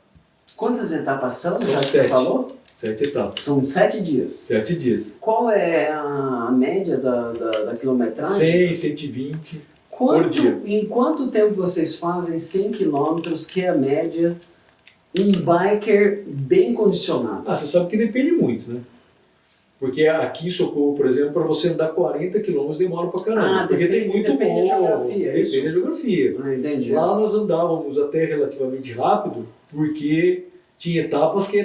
B: Quantas etapas são?
A: São
B: Já que
A: 7.
B: você falou?
A: 7 etapas.
B: São 7 dias.
A: 7 dias.
B: Qual é a média da quilometragem?
A: 100, 120 por dia.
B: Em quanto tempo vocês fazem 100 quilômetros, que é a média, um biker bem condicionado?
A: Você sabe que depende muito, né? Porque aqui em Socorro, por exemplo, para você andar 40 km demora pra caramba. Porque tem muito
B: depende da
A: morro,
B: geografia, é isso?
A: depende da geografia.
B: Entendi.
A: Lá nós andávamos até relativamente rápido, porque tinha etapas que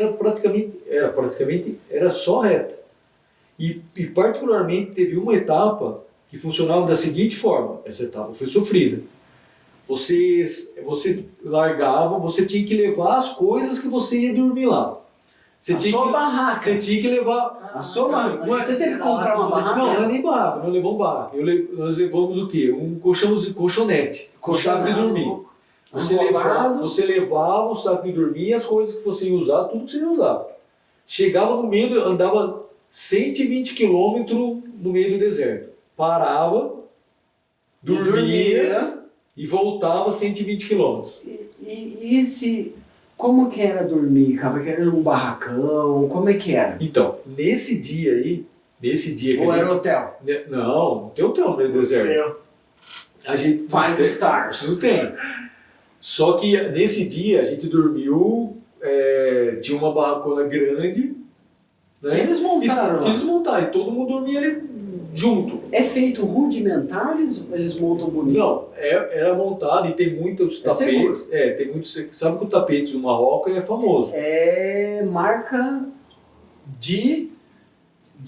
A: era só reta. E particularmente teve uma etapa que funcionava da seguinte forma, essa etapa foi sofrida. Você largava, você tinha que levar as coisas que você ia dormir lá. Você
B: barraca.
A: Você tinha que levar...
B: A sua barraca. Você teve que comprar uma barraca?
A: Não é nem barraca, nós levamos barraca. Nós levamos o quê? Um colchonete, com chave de dormir.
B: Enrolado.
A: Você levava o saco de dormir e as coisas que você ia usar, tudo que você ia usar. Chegava no meio, andava 120 quilômetros no meio do deserto. Parava, dormia e voltava 120 quilômetros.
B: E se... Como que era dormir, cara? Que era num barracão? Como é que era?
A: Então, nesse dia aí, que
B: Ou
A: a
B: era
A: gente...
B: hotel?
A: Não tem hotel no meio do deserto. A gente...
B: Five stars.
A: Não tem. Só que nesse dia a gente dormiu, tinha uma barracona grande, né?
B: Que eles montaram
A: Que
B: lá.
A: eles montaram, e todo mundo dormia ali junto.
B: É feito rudimentar, eles montam bonito?
A: Não, era montado e tem muitos tapetes. Tem muitos. Sabe que o tapete do Marrocos é famoso.
B: É marca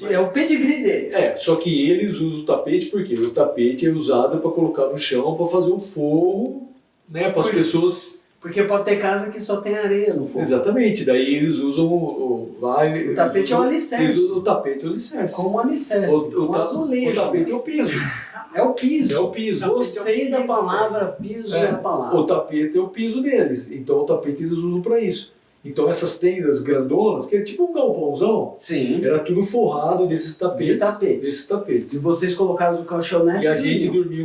B: é o pedigree deles.
A: Só que eles usam o tapete porque o tapete é usado para colocar no chão para fazer um forro, né, para as pessoas.
B: Porque pode ter casa que só tem areia no fogo.
A: Exatamente, daí eles usam o
B: tapete é o alicerce.
A: Eles usam o tapete é o alicerce.
B: Como alicerce.
A: O
B: azulejo.
A: O tapete é o piso.
B: É o piso.
A: É o piso.
B: Gostei da palavra piso, é a palavra.
A: O tapete é o piso deles. Então o tapete eles usam para isso. Então essas tendas grandonas, que é tipo um galpãozão,
B: Sim.
A: era tudo forrado desses tapetes. Desses tapetes.
B: E vocês colocaram o colchonete.
A: E a gente dormia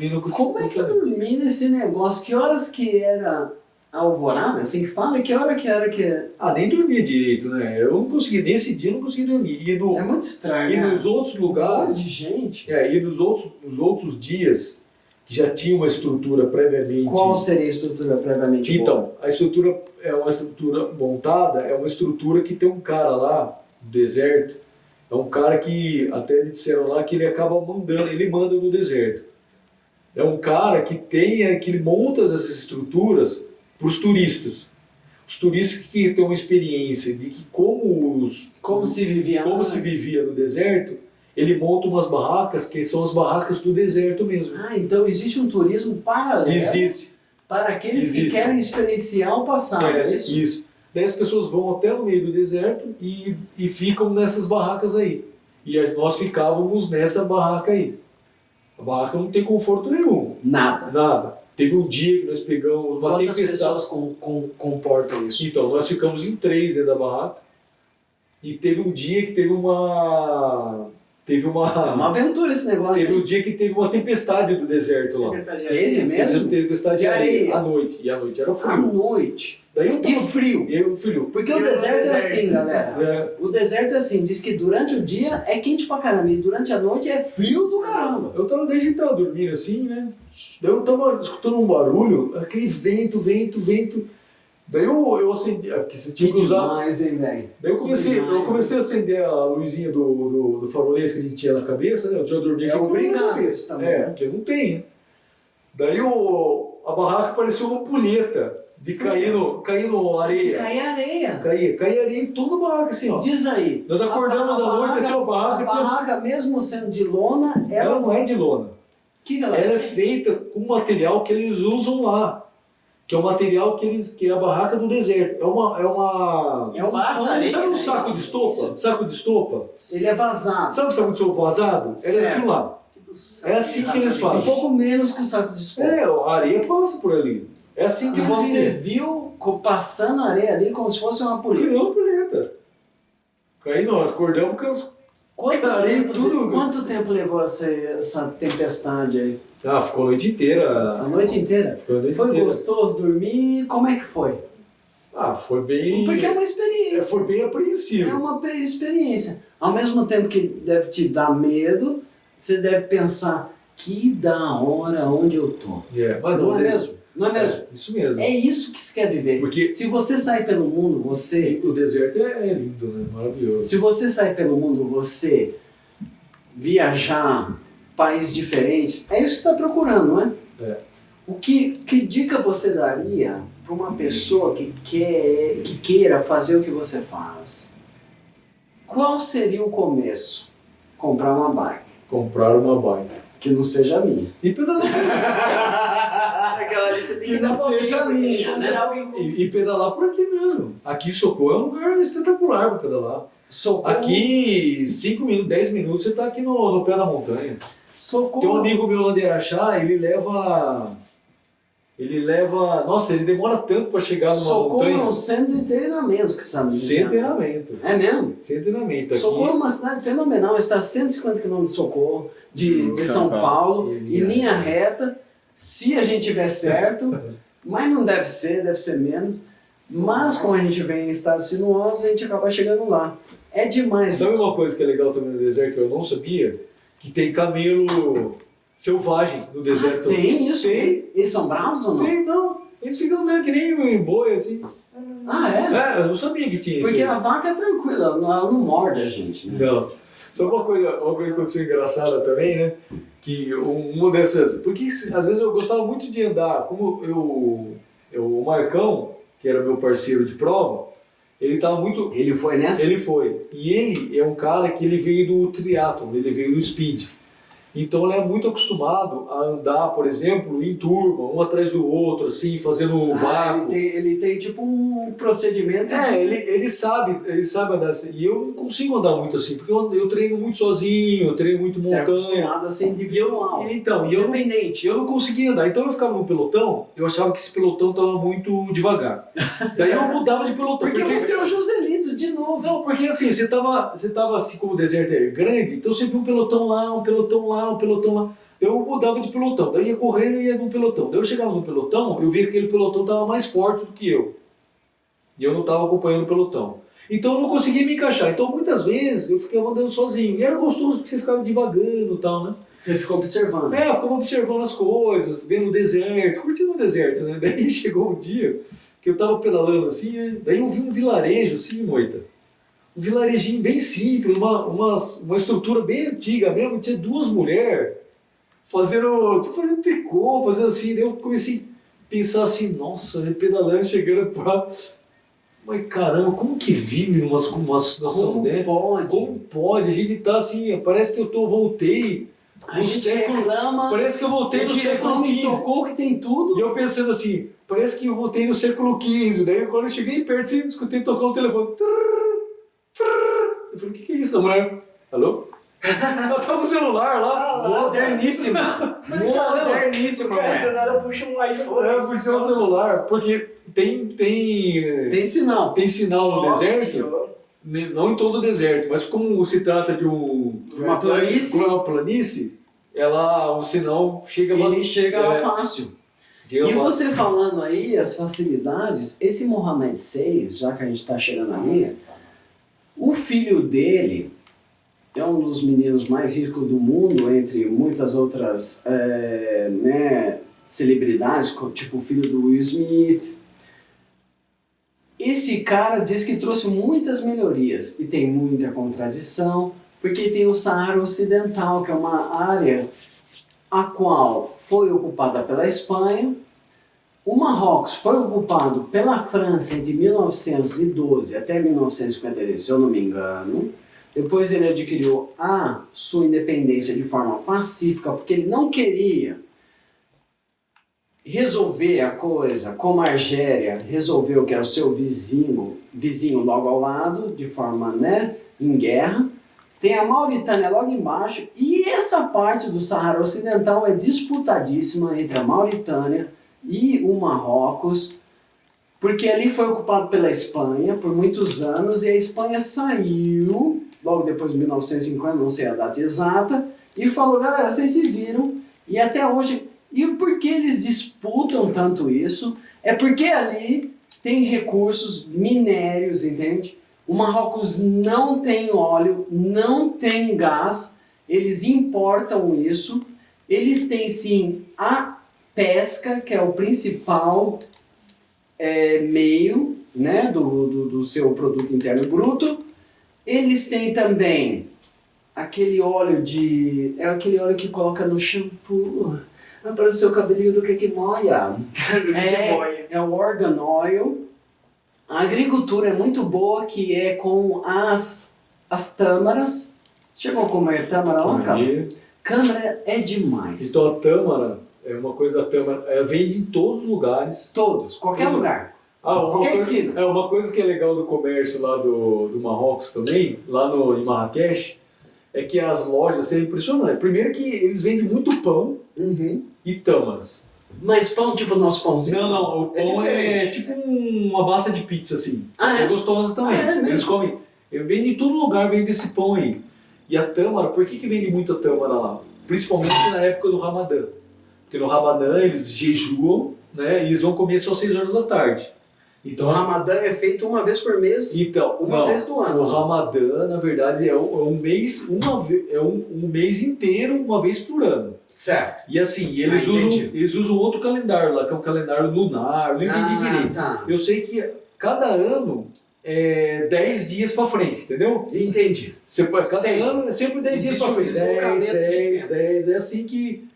A: no colchonete.
B: Como é que eu dormi nesse negócio? Que horas que era a alvorada? Assim que fala? Que hora que era que...
A: Nem dormia direito, né? Eu não consegui, nesse dia eu não consegui dormir.
B: É muito estranho,
A: E
B: né?
A: nos outros lugares...
B: Um monte de gente.
A: E nos outros dias, que já tinha uma estrutura previamente...
B: Qual seria a estrutura previamente boa?
A: Então, a estrutura é uma estrutura montada, é uma estrutura que tem um cara lá no deserto, é um cara que, até me disseram lá, que ele acaba mandando, ele manda no deserto. É um cara que que ele monta essas estruturas para os turistas. Os turistas que têm uma experiência de que como
B: se vivia
A: se vivia no deserto, ele monta umas barracas que são as barracas do deserto mesmo.
B: Então existe um turismo paralelo.
A: Existe.
B: Para aqueles que querem experienciar o passado, é isso?
A: Isso. Daí as pessoas vão até no meio do deserto e ficam nessas barracas aí. E nós ficávamos nessa barraca aí. A barraca não tem conforto nenhum.
B: Nada.
A: Teve um dia que nós pegamos uma
B: Quantas
A: tempestade.
B: pessoas comportam isso?
A: Então, nós ficamos em 3 dentro da barraca. E teve um dia que teve uma...
B: É uma aventura esse negócio.
A: Teve um dia que teve uma tempestade do deserto lá.
B: Teve mesmo?
A: Tempestade de areia.
B: areia.
A: À noite. E à noite era
B: À
A: frio.
B: noite.
A: Daí eu
B: E frio.
A: frio.
B: Porque o deserto é assim, galera. O deserto é assim, diz que durante o dia é quente pra caramba e durante a noite é frio do caramba.
A: Eu tava desde que tava dormindo assim, né? Daí eu tava escutando um barulho, aquele vento. Daí eu acendi, porque você tinha que usar.
B: Demais, hein, velho?
A: Daí eu comecei a acender a luzinha do farolete que a gente tinha na cabeça, né? Eu já dormia
B: É
A: com a luz na
B: obrigado
A: cabeça.
B: isso também, né?
A: Porque não tem, né? Daí a barraca parecia uma ampulheta de caindo areia.
B: Cai areia.
A: Caía areia em toda a barraca, assim, ó.
B: Diz aí.
A: Nós acordamos à noite, assim, a barraca tinha...
B: barraca, mesmo sendo de lona,
A: Ela não é de lona.
B: Que
A: Ela é feita com material que eles usam lá. Que é o material que é a barraca do deserto. É
B: um
C: Passarela.
A: sabe um saco de estopa? Saco de estopa?
B: Ele é vazado.
A: Sabe o saco de estopa vazado?
B: Certo.
A: É aquilo lá. É assim que eles
B: Um
A: fazem.
B: pouco menos que o saco de escola.
A: A areia passa por ali. É assim que
B: E
A: eles
B: você
A: vivem.
B: viu passando a areia ali como se fosse uma polícia.
A: Criou uma polenta. Caindo, acordamos com as...
B: Quanto tempo levou essa tempestade aí?
A: Ficou a noite inteira.
B: Essa noite inteira?
A: Ficou a noite
B: Foi
A: inteira.
B: gostoso dormir? Como é que foi?
A: Foi bem...
B: Porque é uma experiência.
A: Foi bem apreensivo.
B: É uma experiência. Ao mesmo tempo que deve te dar medo, você deve pensar, que da hora onde eu tô.
A: Mas
B: Não é mesmo? Não é mesmo?
A: Isso mesmo.
B: É isso que se quer viver.
A: Porque
B: se você sair pelo mundo,
A: o deserto é lindo, né? Maravilhoso.
B: Se você sair pelo mundo, você viajar países diferentes, é isso que você está procurando, não é? Que dica você daria para uma pessoa que queira fazer o que você faz? Qual seria o começo? Comprar uma bike.
A: Comprar uma bike.
B: Que não seja minha.
A: E pedalar.
C: Aquela lista tem
B: Que não seja minha, né?
A: E pedalar por aqui mesmo. Aqui em Socorro é um lugar espetacular para pedalar.
B: Socorro.
A: Aqui, 5 minutos, 10 minutos, você está aqui no pé da montanha.
B: Socorro.
A: Tem um amigo meu lá de Araxá, ele leva Ele leva... Nossa, ele demora tanto para chegar numa
B: Socorro é
A: montanha.
B: um centro de treinamento, que sabe?
A: Sem treinamento.
B: É mesmo?
A: Sem treinamento. Aqui,
B: Socorro é uma cidade fenomenal, está a 150 km de Socorro, de São Paulo, em linha reta, se a gente tiver certo, mas não deve ser menos. Mas como a gente vem em estados sinuosos, a gente acaba chegando lá. É demais.
A: Sabe uma coisa que é legal também no deserto que eu não sabia? Que tem camelo selvagem no deserto.
B: Tem isso?
A: Tem.
B: Eles são bravos ou não?
A: Tem, não. Eles ficam andando que nem boi, assim.
B: Ah, é?
A: Eu não sabia que tinha isso.
B: Porque a vaca é tranquila, ela não morde a gente, né?
A: Não. Só uma coisa que aconteceu engraçada também, né? Que uma dessas... Porque às vezes eu gostava muito de andar. Como o Marcão, que era meu parceiro de prova, ele tava muito...
B: Ele foi nessa?
A: Ele foi. E ele é um cara que ele veio do triatlon, ele veio do speed. Então ele é muito acostumado a andar, por exemplo, em turma, um atrás do outro, assim, fazendo vácuo.
B: Ele tem tipo um procedimento.
A: Ele sabe andar assim. E eu não consigo andar muito assim, porque eu treino muito sozinho, eu treino muito
B: Você é
A: montanha.
B: acostumado a ser individual.
A: Independente. Eu não conseguia andar. Então eu ficava no pelotão, eu achava que esse pelotão estava muito devagar. Daí eu mudava de pelotão.
B: Porque você é o Joselito, de novo.
A: Não, porque assim, você tava assim, como o deserto é grande, então você viu um pelotão lá, um pelotão lá, um pelotão lá. Eu mudava de pelotão, daí ia correndo e ia no pelotão. Daí eu chegava no pelotão, eu via que aquele pelotão estava mais forte do que eu. E eu não estava acompanhando o pelotão. Então eu não conseguia me encaixar. Então muitas vezes eu ficava andando sozinho. E era gostoso porque você ficava divagando e tal, né?
B: Você ficou observando.
A: Eu ficava observando as coisas, vendo o deserto, curtindo o deserto, né? Daí chegou um dia que eu estava pedalando assim, né? Daí eu vi um vilarejo assim, Moita. Um vilarejinho bem simples, uma estrutura bem antiga mesmo, tinha duas mulheres fazendo tricô, fazendo assim, daí eu comecei a pensar assim, nossa, pedalando, chegando pra... Mas caramba, como que vive numa situação dessa? Como pode? A gente tá assim, parece que voltei
B: A
A: no
B: gente
A: século...
B: reclama,
A: Parece que eu voltei no século XV.
B: Socorro que tem tudo.
A: E eu pensando assim, parece que eu voltei no século XV. Daí quando eu cheguei perto, assim, escutei tocar o telefone. Eu falei, o que é isso da mulher? Alô? Ela tá com o celular lá.
B: Moderníssima. Moderníssima,
C: Cara, do
B: velho.
C: nada puxa um iPhone.
A: Puxou o celular. Porque tem
B: Tem sinal.
A: sinal no deserto. Não em todo o deserto, mas como se trata de
B: Uma planície.
A: uma planície, o sinal chega
B: Ele chega lá fácil.
A: Chega
B: E
A: fácil.
B: você falando aí, as facilidades, esse Mohamed VI, já que a gente está chegando ali, o filho dele é um dos meninos mais ricos do mundo, entre muitas outras celebridades, tipo o filho do Will Smith. Esse cara diz que trouxe muitas melhorias e tem muita contradição, porque tem o Saara Ocidental, que é uma área a qual foi ocupada pela Espanha. O Marrocos foi ocupado pela França entre 1912 até 1952, se eu não me engano. Depois ele adquiriu a sua independência de forma pacífica, porque ele não queria resolver a coisa como a Argélia resolveu, que era o seu vizinho logo ao lado, de forma, em guerra. Tem a Mauritânia logo embaixo, e essa parte do Saara Ocidental é disputadíssima entre a Mauritânia e o Marrocos, porque ali foi ocupado pela Espanha por muitos anos, e a Espanha saiu, logo depois de 1950, não sei a data exata, e falou, galera, vocês se viram, e até hoje... E por que eles disputam tanto isso? É porque ali tem recursos minérios, entende? O Marrocos não tem óleo, não tem gás, eles importam isso. Eles têm sim a pesca, que é o principal meio, do seu produto interno bruto. Eles têm também aquele óleo aquele óleo que coloca no shampoo. Para o seu cabelinho do que moia. É o organ oil. A agricultura é muito boa, que é com as tâmaras. Chegou a comer tâmara lá, cara? Câmara é demais.
A: Então a tâmara, é uma coisa da tâmara, vende em todos os lugares.
B: Todos, qualquer lugar. Qualquer esquina.
A: Uma coisa que é legal do comércio lá do Marrocos também, lá em Marrakech, é que as lojas, é impressionante. Primeiro que eles vendem muito pão,
B: Uhum.
A: e tâmaras.
B: Mas pão tipo nosso pãozinho?
A: Não, o pão é tipo uma massa de pizza, assim. É gostosa também. Eles comem. Vende em todo lugar, vende esse pão aí. E a tâmara, por que vende muito a tâmara lá? Principalmente na época do Ramadã. Porque no Ramadã eles jejuam, né? E eles vão comer só às 6 horas da tarde. Então,
B: o Ramadã é feito uma vez por mês, uma vez do ano.
A: O Ramadã, na verdade, é um mês, um mês inteiro, uma vez por ano.
B: Certo.
A: E assim, eles usam outro calendário lá, que é um calendário lunar, eu não entendi direito.
B: Tá.
A: Eu sei que cada ano é 10 dias pra frente, entendeu?
B: Entendi.
A: Cada ano é sempre 10 dias pra frente. 10, é assim que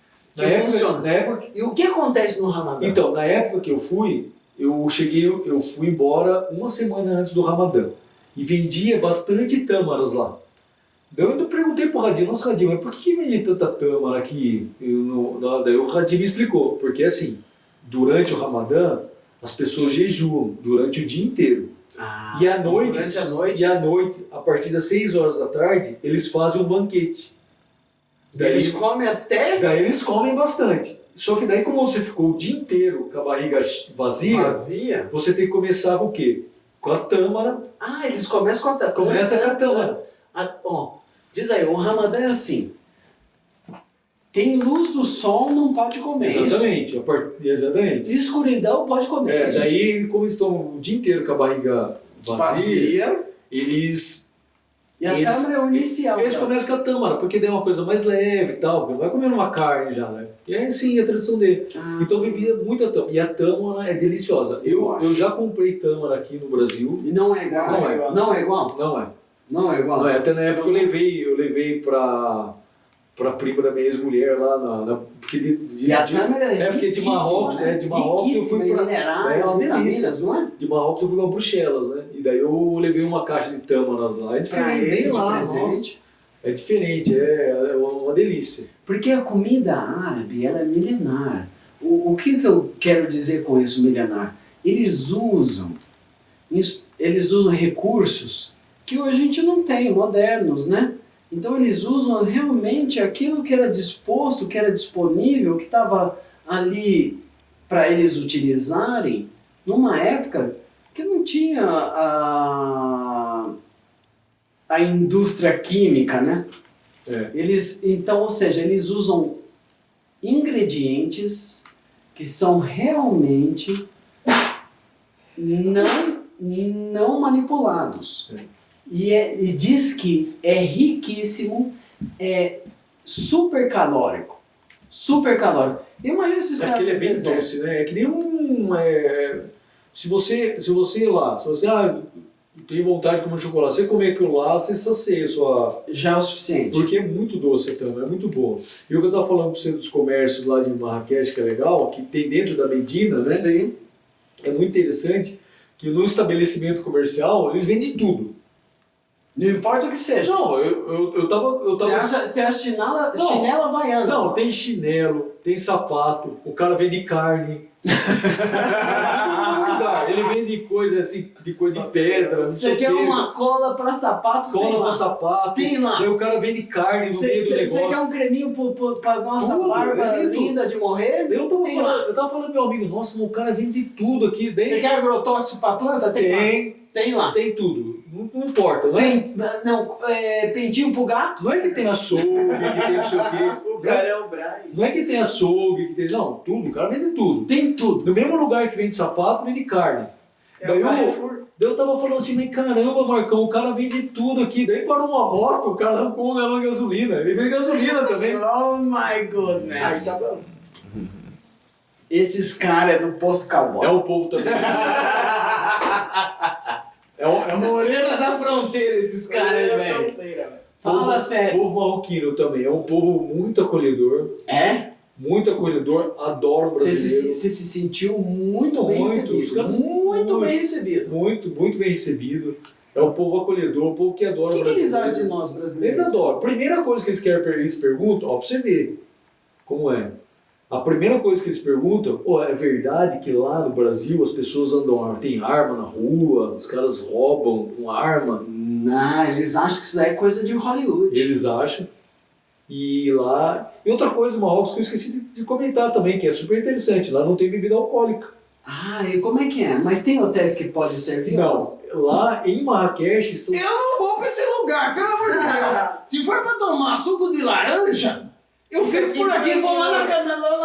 B: funciona. E o que acontece no Ramadã?
A: Então, na época que eu fui embora uma semana antes do Ramadã. E vendia bastante tâmaras lá. Eu ainda perguntei pro Radim, nossa Radim, mas por que vende tanta tâmara aqui? Daí o Radim me explicou, porque assim, durante o Ramadã, as pessoas jejuam durante o dia inteiro. E à noite, a partir das 6 horas da tarde, eles fazem um banquete.
B: Eles comem até?
A: Daí eles comem bastante. Só que daí, como você ficou o dia inteiro com a barriga vazia, você tem que começar com o quê? Com a tâmara.
B: Eles começam com a tâmara.
A: Começa com a tâmara.
B: Diz aí, o Ramadã é assim. Tem luz do sol, não pode comer.
A: Exatamente. Exatamente.
B: Escuridão, pode comer.
A: Daí, como eles estão o dia inteiro com a barriga vazia. Eles...
B: E a tâmara é o inicial.
A: Eles começam com a tâmara, porque daí é uma coisa mais leve e tal, porque não vai comendo uma carne já, né? E é sim, a tradição dele. Então vivia muita tâmara. E a tâmara é deliciosa. Eu já comprei tâmara aqui no Brasil.
B: E não é igual? Não é igual?
A: Não é.
B: Não é igual?
A: Não é. Até na época eu levei pra prima da minha ex-mulher lá
B: e a tâmara é
A: porque de Marrocos,
B: né?
A: De Marrocos eu fui pra...
B: minerais, é uma delícia, não é?
A: De Marrocos eu fui pra Bruxelas, né? E daí eu levei uma caixa de tâmaras lá. É diferente, nem lá, nossa. É diferente, é uma delícia.
B: Porque a comida árabe, ela é milenar. O que eu quero dizer com isso, milenar? Eles usam recursos que hoje a gente não tem, modernos, né? Então eles usam realmente aquilo que era disposto, que era disponível, que estava ali para eles utilizarem numa época que não tinha a indústria química, né? Então, ou seja, eles usam ingredientes que são realmente não manipulados. E diz que é riquíssimo, é super calórico. Super calórico. Imagina esses caras.
A: Ele é bem doce, né? É que nem se você tem vontade de comer chocolate, você comer aquilo lá, você sacia sua...
B: Já é o suficiente.
A: Porque é muito doce também, é muito bom. E o que eu estava falando para você dos comércios lá de Marrakech, que é legal, que tem dentro da Medina, né?
B: Sim.
A: É muito interessante que no estabelecimento comercial eles vendem tudo.
B: Não importa o que seja.
A: Não, eu tava...
B: Você acha chinela havaiana?
A: Não, tem chinelo, tem sapato, o cara vende carne. Ele vende coisa assim, de coisa de pedra.
B: Você quer uma cola pra sapato?
A: Cola pra sapato.
B: Tem lá.
A: Daí o cara vende carne no meio do negócio.
B: Você quer um creminho pra nossa barba linda de morrer?
A: Eu tava falando pro meu amigo, nossa, o cara vende tudo aqui.
B: Você quer agrotóxico pra planta? Tem lá.
A: Tem tudo. Não importa, não é?
B: Pentinho pro gato?
A: Não é que tem açougue, que tem não sei o quê.
C: O cara é o Braz.
A: Não é que tem açougue, que tem... Não, tudo. O cara vende tudo.
B: Tem tudo.
A: No mesmo lugar que vende sapato, vende carne. Daí eu tava falando assim, mas caramba, Marcão, o cara vende tudo aqui. Daí parou uma moto, o cara arrancou um galão de gasolina. Ele vende gasolina também.
B: Oh my goodness.
A: Aí tá bom.
B: Esses caras é do posto cowboy.
A: É o povo também. É
B: Morena da fronteira, esses caras aí, velho. Fala sério.
A: O povo marroquino também é um povo muito acolhedor.
B: É?
A: Muito acolhedor, adoro o brasileiro.
B: Você se sentiu muito bem recebido. Muito bem recebido.
A: Muito bem recebido. É um povo acolhedor, um povo que adora o brasileiro.
B: O que eles acham de nós brasileiros?
A: Eles adoram. Primeira coisa que eles perguntam, pra você ver como é. A primeira coisa que eles perguntam, é verdade que lá no Brasil as pessoas tem arma na rua, os caras roubam com arma?
B: Não, eles acham que isso aí é coisa de Hollywood.
A: Eles acham. E lá... E outra coisa do Marrocos que eu esqueci de comentar também, que é super interessante. Lá não tem bebida alcoólica.
B: Ah, e como é que é? Mas tem hotéis que podem servir?
A: Não. Lá em Marrakech... São...
B: Eu não vou pra esse lugar, pelo amor de Deus. Se for pra tomar suco de laranja, eu fico por aqui e vou lá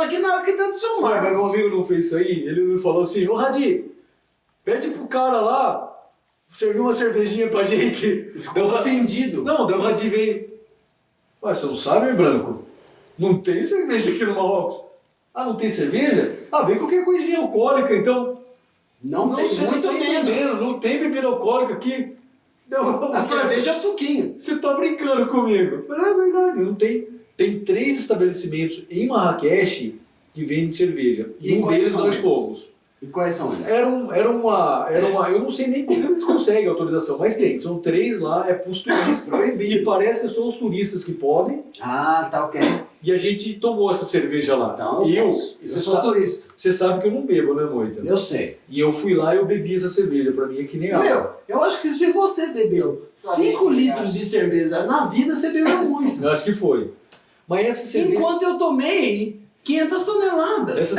B: aqui na Arquiteto do São
A: Mas meu
B: Marcos.
A: amigo não fez isso aí, ele falou assim, ô Radi, pede pro cara lá servir uma cervejinha pra gente.
B: Ficou ofendido.
A: Não, daí o Radi veio. Ué, você não sabe, Branco? Não tem cerveja aqui no Marrocos. Ah, não tem cerveja? Ah, vem qualquer coisinha alcoólica, então.
B: Não tem,
A: você
B: muito
A: não tá
B: menos.
A: entendendo, não tem bebida alcoólica aqui. Não,
B: A cerveja é o suquinho.
A: você tá brincando comigo. Eu falei, é verdade, não tem. Tem 3 estabelecimentos em Marrakech que vendem cerveja. E um
B: quais
A: deles
B: são
A: nós
B: eles?
A: fomos.
B: E quais são eles?
A: Era uma. Eu não sei nem como eles conseguem autorização, mas tem. São 3 lá, é pros turistas.
B: Proibido.
A: E parece que são os turistas que podem.
B: Ah, tá ok.
A: E a gente tomou essa cerveja lá.
B: Então,
A: eu
B: eu sou turista.
A: você sabe que eu não bebo, né, Moita?
B: Eu sei.
A: E eu fui lá e eu bebi essa cerveja. Pra mim é que nem água.
B: Meu, eu acho que se você bebeu 5 litros de cerveja na vida, você bebeu muito.
A: Eu acho que foi. Mas essa cerveja.
B: Enquanto eu tomei 500 toneladas.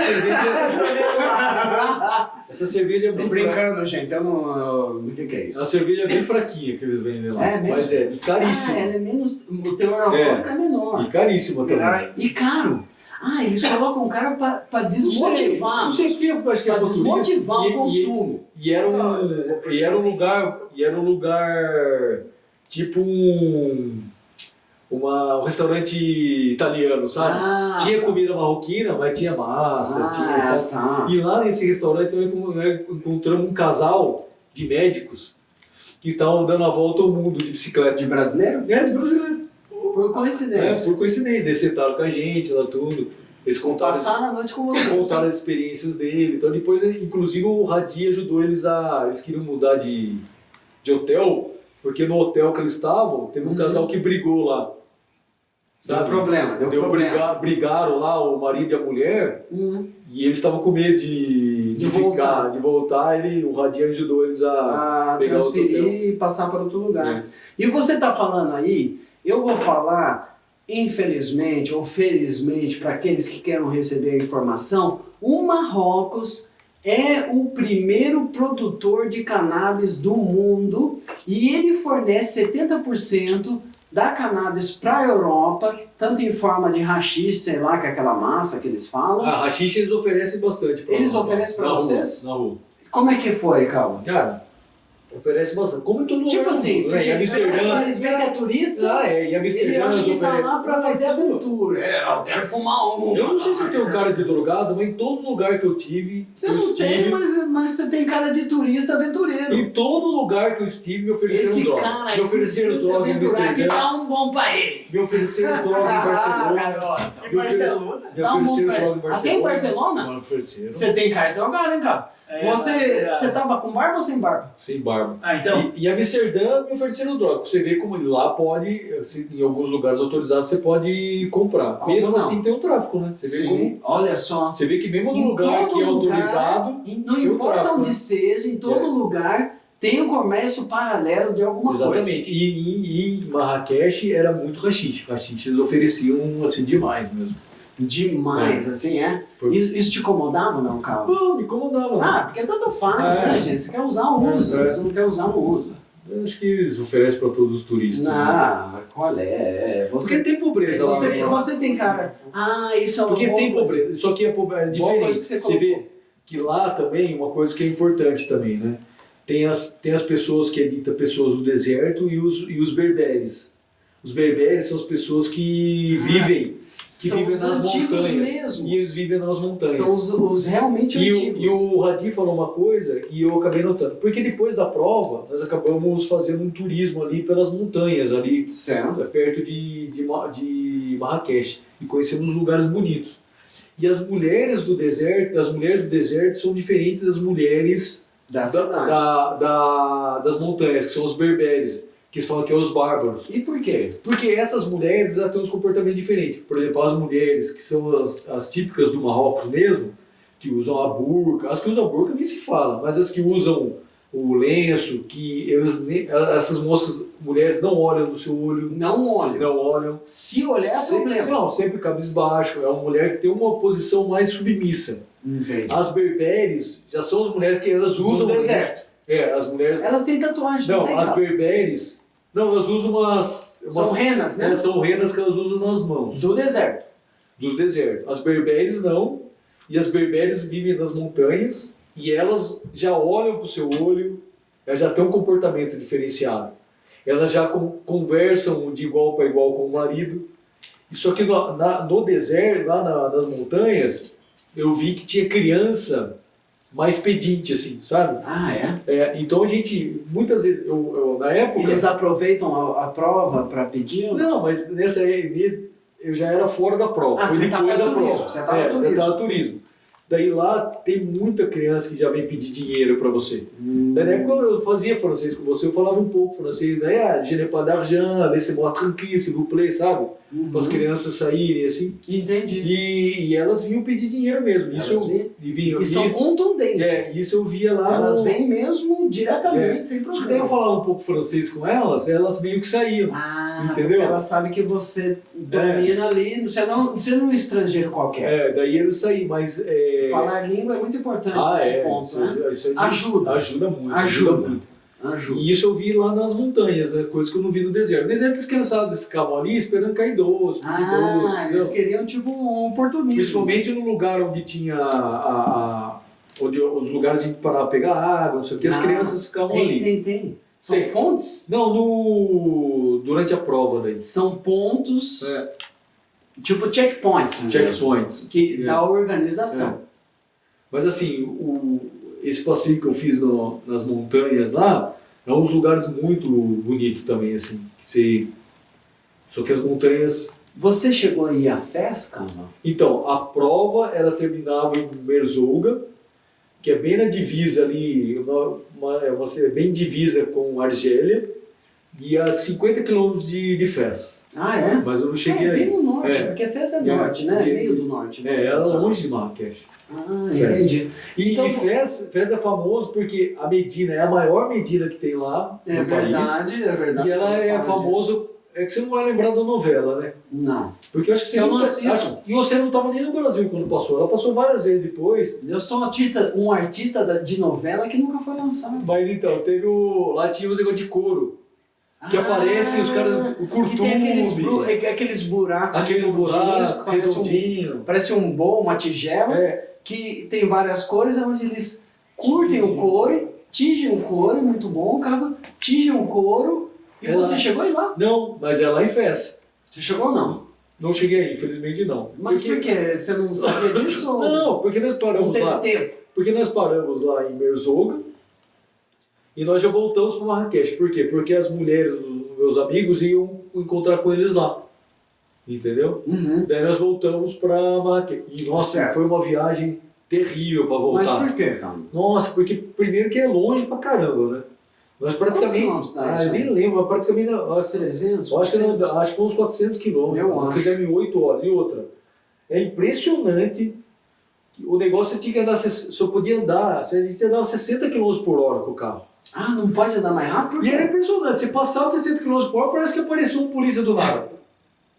A: Essa cerveja é
B: Tô
A: bem fraca.
B: brincando, gente. Eu não. O que é isso?
A: A cerveja é bem fraquinha que eles vendem lá.
B: É mesmo?
A: Mas é, e caríssima.
B: Ah, ela é menos. O teor alcoólico é menor.
A: E caríssima também.
B: E caro. Ah, eles colocam caro pra desmotivar.
A: Não sei o que, eu acho que é
B: Pra desmotivar o
A: português.
B: consumo.
A: E era um lugar tipo um restaurante italiano, sabe?
B: Ah,
A: Tinha
B: tá.
A: comida marroquina, mas tinha massa, tinha, sabe?
B: Tá.
A: E lá nesse restaurante nós encontramos um casal de médicos que estavam dando a volta ao mundo de bicicleta.
B: De brasileiro?
A: É, de brasileiro.
B: Por coincidência.
A: Por coincidência, eles sentaram com a gente lá tudo. Eles contaram,
B: Passaram a noite com vocês.
A: contaram as experiências dele. Então depois, inclusive, o Radi ajudou eles a... Eles queriam mudar de hotel, porque no hotel que eles estavam, teve um casal que brigou lá.
B: Deu
A: Sabe?
B: problema, deu problema.
A: Brigaram lá, o marido e a mulher, e eles estavam com medo de voltar. O Radi ajudou eles a pegar outro hotel.
B: Transferir e passar para outro lugar.
A: É.
B: E você está falando aí, eu vou falar, infelizmente ou felizmente, para aqueles que querem receber a informação, o Marrocos é o primeiro produtor de cannabis do mundo e ele fornece 70% da cannabis para a Europa, tanto em forma de haxixe, sei lá, que é aquela massa que eles falam.
A: Ah, haxixe eles oferecem bastante pra
B: Eles
A: nós,
B: oferecem pra
A: na
B: vocês?
A: Rua, na rua.
B: Como é que foi, Calma?
A: Cara, oferece bastante. Como em todo lugar.
B: Tipo assim,
A: Em
B: porque
A: Amsterdã.
B: eles veem que é turista,
A: Ah, é. Em
B: ele
A: Amsterdã
B: acha
A: eles
B: que tá
A: oferecem.
B: lá pra fazer aventura. Eu quero fumar uma.
A: Eu não sei se eu tenho cara de drogado, mas em todo lugar que eu tive,
B: Você não tem, mas você tem cara de turista aventureiro.
A: em todo lugar que eu estive, me ofereceram
B: Esse
A: droga.
B: cara
A: Me
B: aí,
A: ofereceram
B: turista
A: droga em
B: aventureiro, que
A: Amsterdã.
B: dá um bom pra ele.
A: Me ofereceram droga em Barcelona.
B: Garota.
A: Me
C: Barcelona?
A: Me
B: Dá um bom
A: ofereceram
B: pra
A: droga
B: ele.
A: em Barcelona.
B: Até em Barcelona?
A: Não, ofereceram.
B: Você tem cara de drogado, hein, cara? Você tava com barba ou sem barba?
A: Sem barba.
C: Ah, então.
A: E Amsterdã me ofereceram droga. Pra você ver como lá pode, assim, em alguns lugares autorizados, você pode comprar.
B: Como
A: mesmo
B: não?
A: assim tem o tráfico, né? Você vê, como,
B: Olha só.
A: você vê que mesmo no
B: Em
A: lugar
B: todo
A: que é
B: lugar,
A: autorizado,
B: Não
A: tem o
B: importa
A: tráfico,
B: onde
A: né?
B: seja, em todo lugar tem um comércio paralelo de alguma coisa.
A: Exatamente. E em Marrakech era muito haxixe. Haxixe eles ofereciam assim demais mesmo.
B: Demais, assim, é?
A: Foi-
B: Isso te incomodava, não, Carlos?
A: Não, me incomodava. não.
B: Ah, porque tanto faz,
A: É.
B: né, gente? Você quer usar, usa.
A: É.
B: Você não quer usar, não usa.
A: Eu acho que eles oferecem para todos os turistas. né?
B: Ah, qual é?
A: Porque
B: Você,
A: tem pobreza lá. né?
B: você tem cara... Ah, isso é uma
A: Porque
B: boa
A: tem
B: coisa.
A: pobreza. Só que é diferente.
B: Boa coisa que você
A: Você vê que lá também, uma coisa que é importante também, né? Tem as pessoas que é dita pessoas do deserto e os berberes. Os berberes são as pessoas que vivem
B: São
A: vivem
B: os
A: nas
B: antigos
A: montanhas.
B: mesmo.
A: E eles vivem nas montanhas.
B: São os realmente antigos.
A: E o Radi falou uma coisa e eu acabei notando. Porque depois da prova, nós acabamos fazendo um turismo ali pelas montanhas, ali
B: Certo.
A: perto de Marrakech. E conhecemos lugares bonitos. E as mulheres do deserto são diferentes das mulheres
B: Da cidade.
A: das montanhas, que são os berberes, que eles falam que é os bárbaros.
B: E por quê?
A: Porque essas mulheres já têm uns comportamentos diferentes. Por exemplo, as mulheres que são as típicas do Marrocos mesmo, que usam a burca, as que usam a burca nem se fala, mas as que usam o lenço, que essas mulheres não olham no seu olho,
B: Não olha.
A: não olham.
B: Se olhar é problema.
A: Não, sempre cabisbaixo. É uma mulher que tem uma posição mais submissa.
B: Entendi.
A: As berberes já são as mulheres que elas usam.
B: Do deserto.
A: As mulheres.
B: Elas têm tatuagem, não tem?
A: Não, as
B: Rafa?
A: berberes. Não, elas usam umas.
B: São renas, né?
A: São renas que elas usam nas mãos.
B: Do deserto.
A: Dos desertos. As berberes não. E as berberes vivem nas montanhas. E elas já olham para o seu olho. Elas já têm um comportamento diferenciado. Elas já conversam de igual para igual com o marido. Só que no deserto, lá nas montanhas, eu vi que tinha criança mais pedinte, assim, sabe?
B: Ah, é?
A: Então a gente, muitas vezes, na época...
B: Eles aproveitam a prova para pedir?
A: Não, mas eu já era fora da prova.
B: Ah,
A: foi
B: você
A: depois
B: estava
A: da
B: no turismo.
A: prova.
B: Você estava no turismo.
A: Eu estava no turismo. Daí lá tem muita criança que já vem pedir dinheiro para você. Daí na época eu fazia francês com você, eu falava um pouco francês. Daí, je n'ai pas d'argent, laissez-moi tranquille, s'il vous plaît, sabe? Para as crianças saírem assim.
B: Entendi.
A: E elas vinham pedir dinheiro mesmo.
B: E são contundentes.
A: Isso eu via lá.
B: Elas vêm mesmo diretamente, sem
A: Só que daí eu
B: problema.
A: falava um pouco francês com elas meio que saíam.
B: Ah,
A: entendeu?
B: porque elas sabem que você domina ali, você não é um estrangeiro qualquer.
A: Daí eles saíam, mas...
B: Falar língua é muito importante nesse ponto, né?
A: Isso
B: Ajuda.
A: Ajuda muito.
B: Ajuda.
A: E isso eu vi lá nas montanhas, né? Coisa que eu não vi no deserto. No deserto as criançadas ficavam ali esperando cair doce,
B: Eles queriam tipo um oportunismo.
A: Principalmente no lugar onde tinha onde os lugares de parar pegar água, não sei o que, as crianças ficavam ali.
B: Tem. São fontes?
A: Não, durante a prova daí.
B: São pontos, tipo checkpoints.
A: Checkpoints.
B: Da organização.
A: Mas assim, esse passeio que eu fiz nas montanhas lá, é uns lugares muito bonitos também, assim. Só que as montanhas...
B: Você chegou aí a Fez, Camba?
A: Então, a prova, ela terminava em Merzouga, que é bem na divisa ali, é bem divisa com Argélia, e a 50 quilômetros de Fez.
B: Ah, é?
A: Mas eu não cheguei aí.
B: Bem no norte, porque Fez é norte, né? Meio do norte. Né?
A: Era longe de Marrakech.
B: Ah,
A: Fez.
B: entendi.
A: E
B: Então,
A: Fez é famoso porque a Medina é a maior Medina que tem lá no país.
B: É verdade.
A: E ela é famosa... É que você não vai lembrar da novela, né?
B: Não.
A: Porque eu acho que você
B: não assisto.
A: E você não estava nem no Brasil quando passou. Ela passou várias vezes depois.
B: Eu sou um artista de novela que nunca foi lançado.
A: Mas então, lá tinha o negócio de couro. Que aparece os caras, o curtume.
B: Que tem aqueles buracos.
A: Aqueles buracos, redondinho.
B: Parece um bowl, uma tigela. Que tem várias cores, onde eles curtem o couro, tingem o couro, muito bom, cara. Tingem o couro. E você chegou aí lá?
A: Não, mas é lá em Fez.
B: Você chegou ou não?
A: Não cheguei aí, infelizmente não.
B: Mas por quê? Você não sabia disso?
A: Não, porque nós paramos lá.
B: Não teve tempo.
A: Porque nós paramos lá em Merzouga e nós já voltamos para Marrakech. Por quê? Porque as mulheres dos meus amigos iam encontrar com eles lá. Entendeu? Daí nós voltamos para Marrakech. E nossa, foi uma viagem terrível para voltar.
B: Mas por quê, cara?
A: Nossa, porque primeiro que é longe pra caramba, né? Nós praticamente... eu nem lembro, mas praticamente...
B: Uns 300?
A: Acho que foi uns 400 quilômetros.
B: Nós
A: fizemos em 8 horas. E outra, é impressionante. O negócio você tinha que andar... Só podia andar... A gente andava 60 km por hora com o carro.
B: Ah, não pode andar mais rápido?
A: E era impressionante. Você passava 60 km por hora, parece que apareceu um polícia do nada.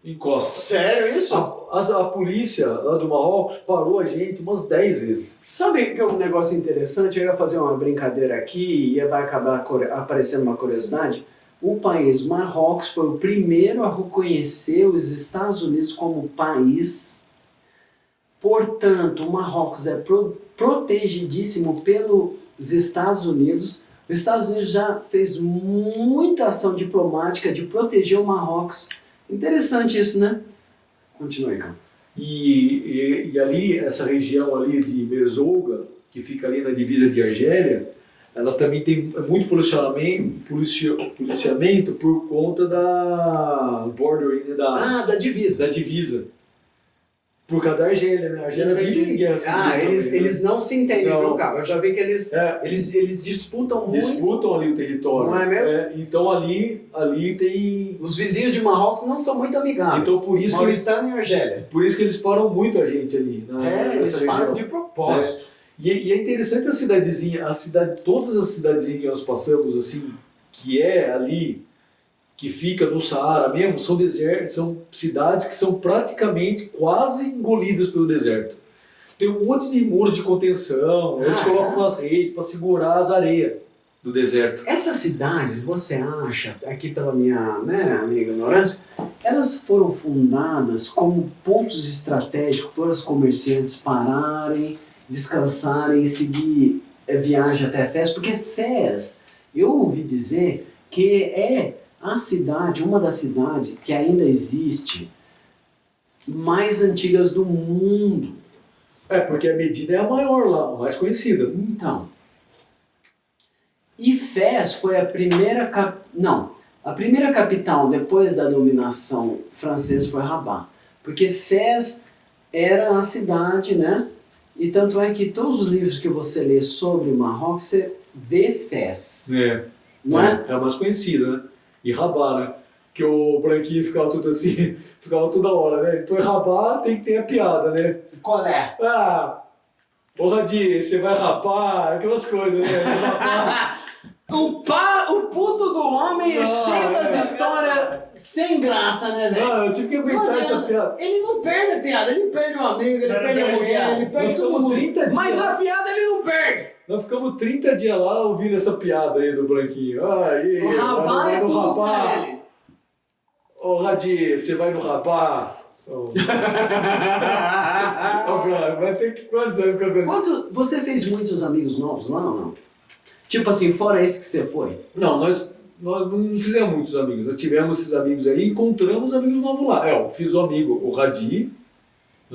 A: Encosta.
B: Sério isso?
A: A polícia lá do Marrocos parou a gente umas 10 vezes.
B: Sabe que é um negócio interessante? Eu ia fazer uma brincadeira aqui e vai acabar aparecendo uma curiosidade. O país Marrocos foi o primeiro a reconhecer os Estados Unidos como país. Portanto, o Marrocos é protegidíssimo pelos Estados Unidos. Os Estados Unidos já fez muita ação diplomática de proteger o Marrocos. Interessante isso, né? Continue, cara.
A: E ali, essa região ali de Merzouga, que fica ali na divisa de Argélia, ela também tem muito policiamento por conta da bordering, né,
B: da divisa.
A: Da divisa. Por causa da Argélia, né? A Argélia vive em guerra civil.
B: Eles não se entendem pelo cabo. Eu já vi que eles disputam muito.
A: Disputam ali o território.
B: Não é mesmo?
A: Então ali tem...
B: Os vizinhos de Marrocos não são muito amigáveis.
A: Então por isso
B: Mauritânia e Argélia.
A: Por isso que eles param muito a gente ali.
B: Eles param de propósito.
A: E é interessante todas as cidadezinhas que nós passamos, assim, que é ali, que fica no Saara mesmo, são desertos, são cidades que são praticamente quase engolidas pelo deserto. Tem um monte de muros de contenção, eles colocam umas redes para segurar as areias do deserto.
B: Essas cidades, você acha, aqui pela minha ignorância, elas foram fundadas como pontos estratégicos para os comerciantes pararem, descansarem e seguir viagem até Fez? Porque Fez, eu ouvi dizer que é a cidade, uma das cidades que ainda existe mais antigas do mundo.
A: Porque a Medina é a maior lá, a mais conhecida.
B: Então, e Fez foi a primeira a primeira capital depois da dominação francesa foi Rabat, porque Fez era a cidade, né? E tanto é que todos os livros que você lê sobre Marrocos, você vê Fez. Não é?
A: É a mais conhecida, né? E Rabat, né? Que o branquinho ficava tudo assim, ficava toda hora, né? Depois Rabat tem que ter a piada, né?
B: Qual é?
A: Ô Radi, você vai rapar, aquelas coisas, né?
B: O puto do homem é cheio das histórias sem graça, né, velho?
A: Eu tive que aguentar essa piada.
B: Ele não perde a piada, ele perde o amigo, ele perde a mulher, ele perde todo mundo.
A: 30 dias.
B: Mas a piada ele não perde.
A: Nós ficamos 30 dias lá ouvindo essa piada aí do branquinho.
B: O Rabat é tudo pra
A: Rabat.
B: ele.
A: Ô Radi, você vai no Rabat? Vai ter que quantos anos?
B: Você fez muitos amigos novos lá ou não? Tipo assim, fora esse que você foi?
A: Não, nós não fizemos muitos amigos. Nós tivemos esses amigos aí e encontramos amigos novos lá. Eu fiz o amigo, o Radi.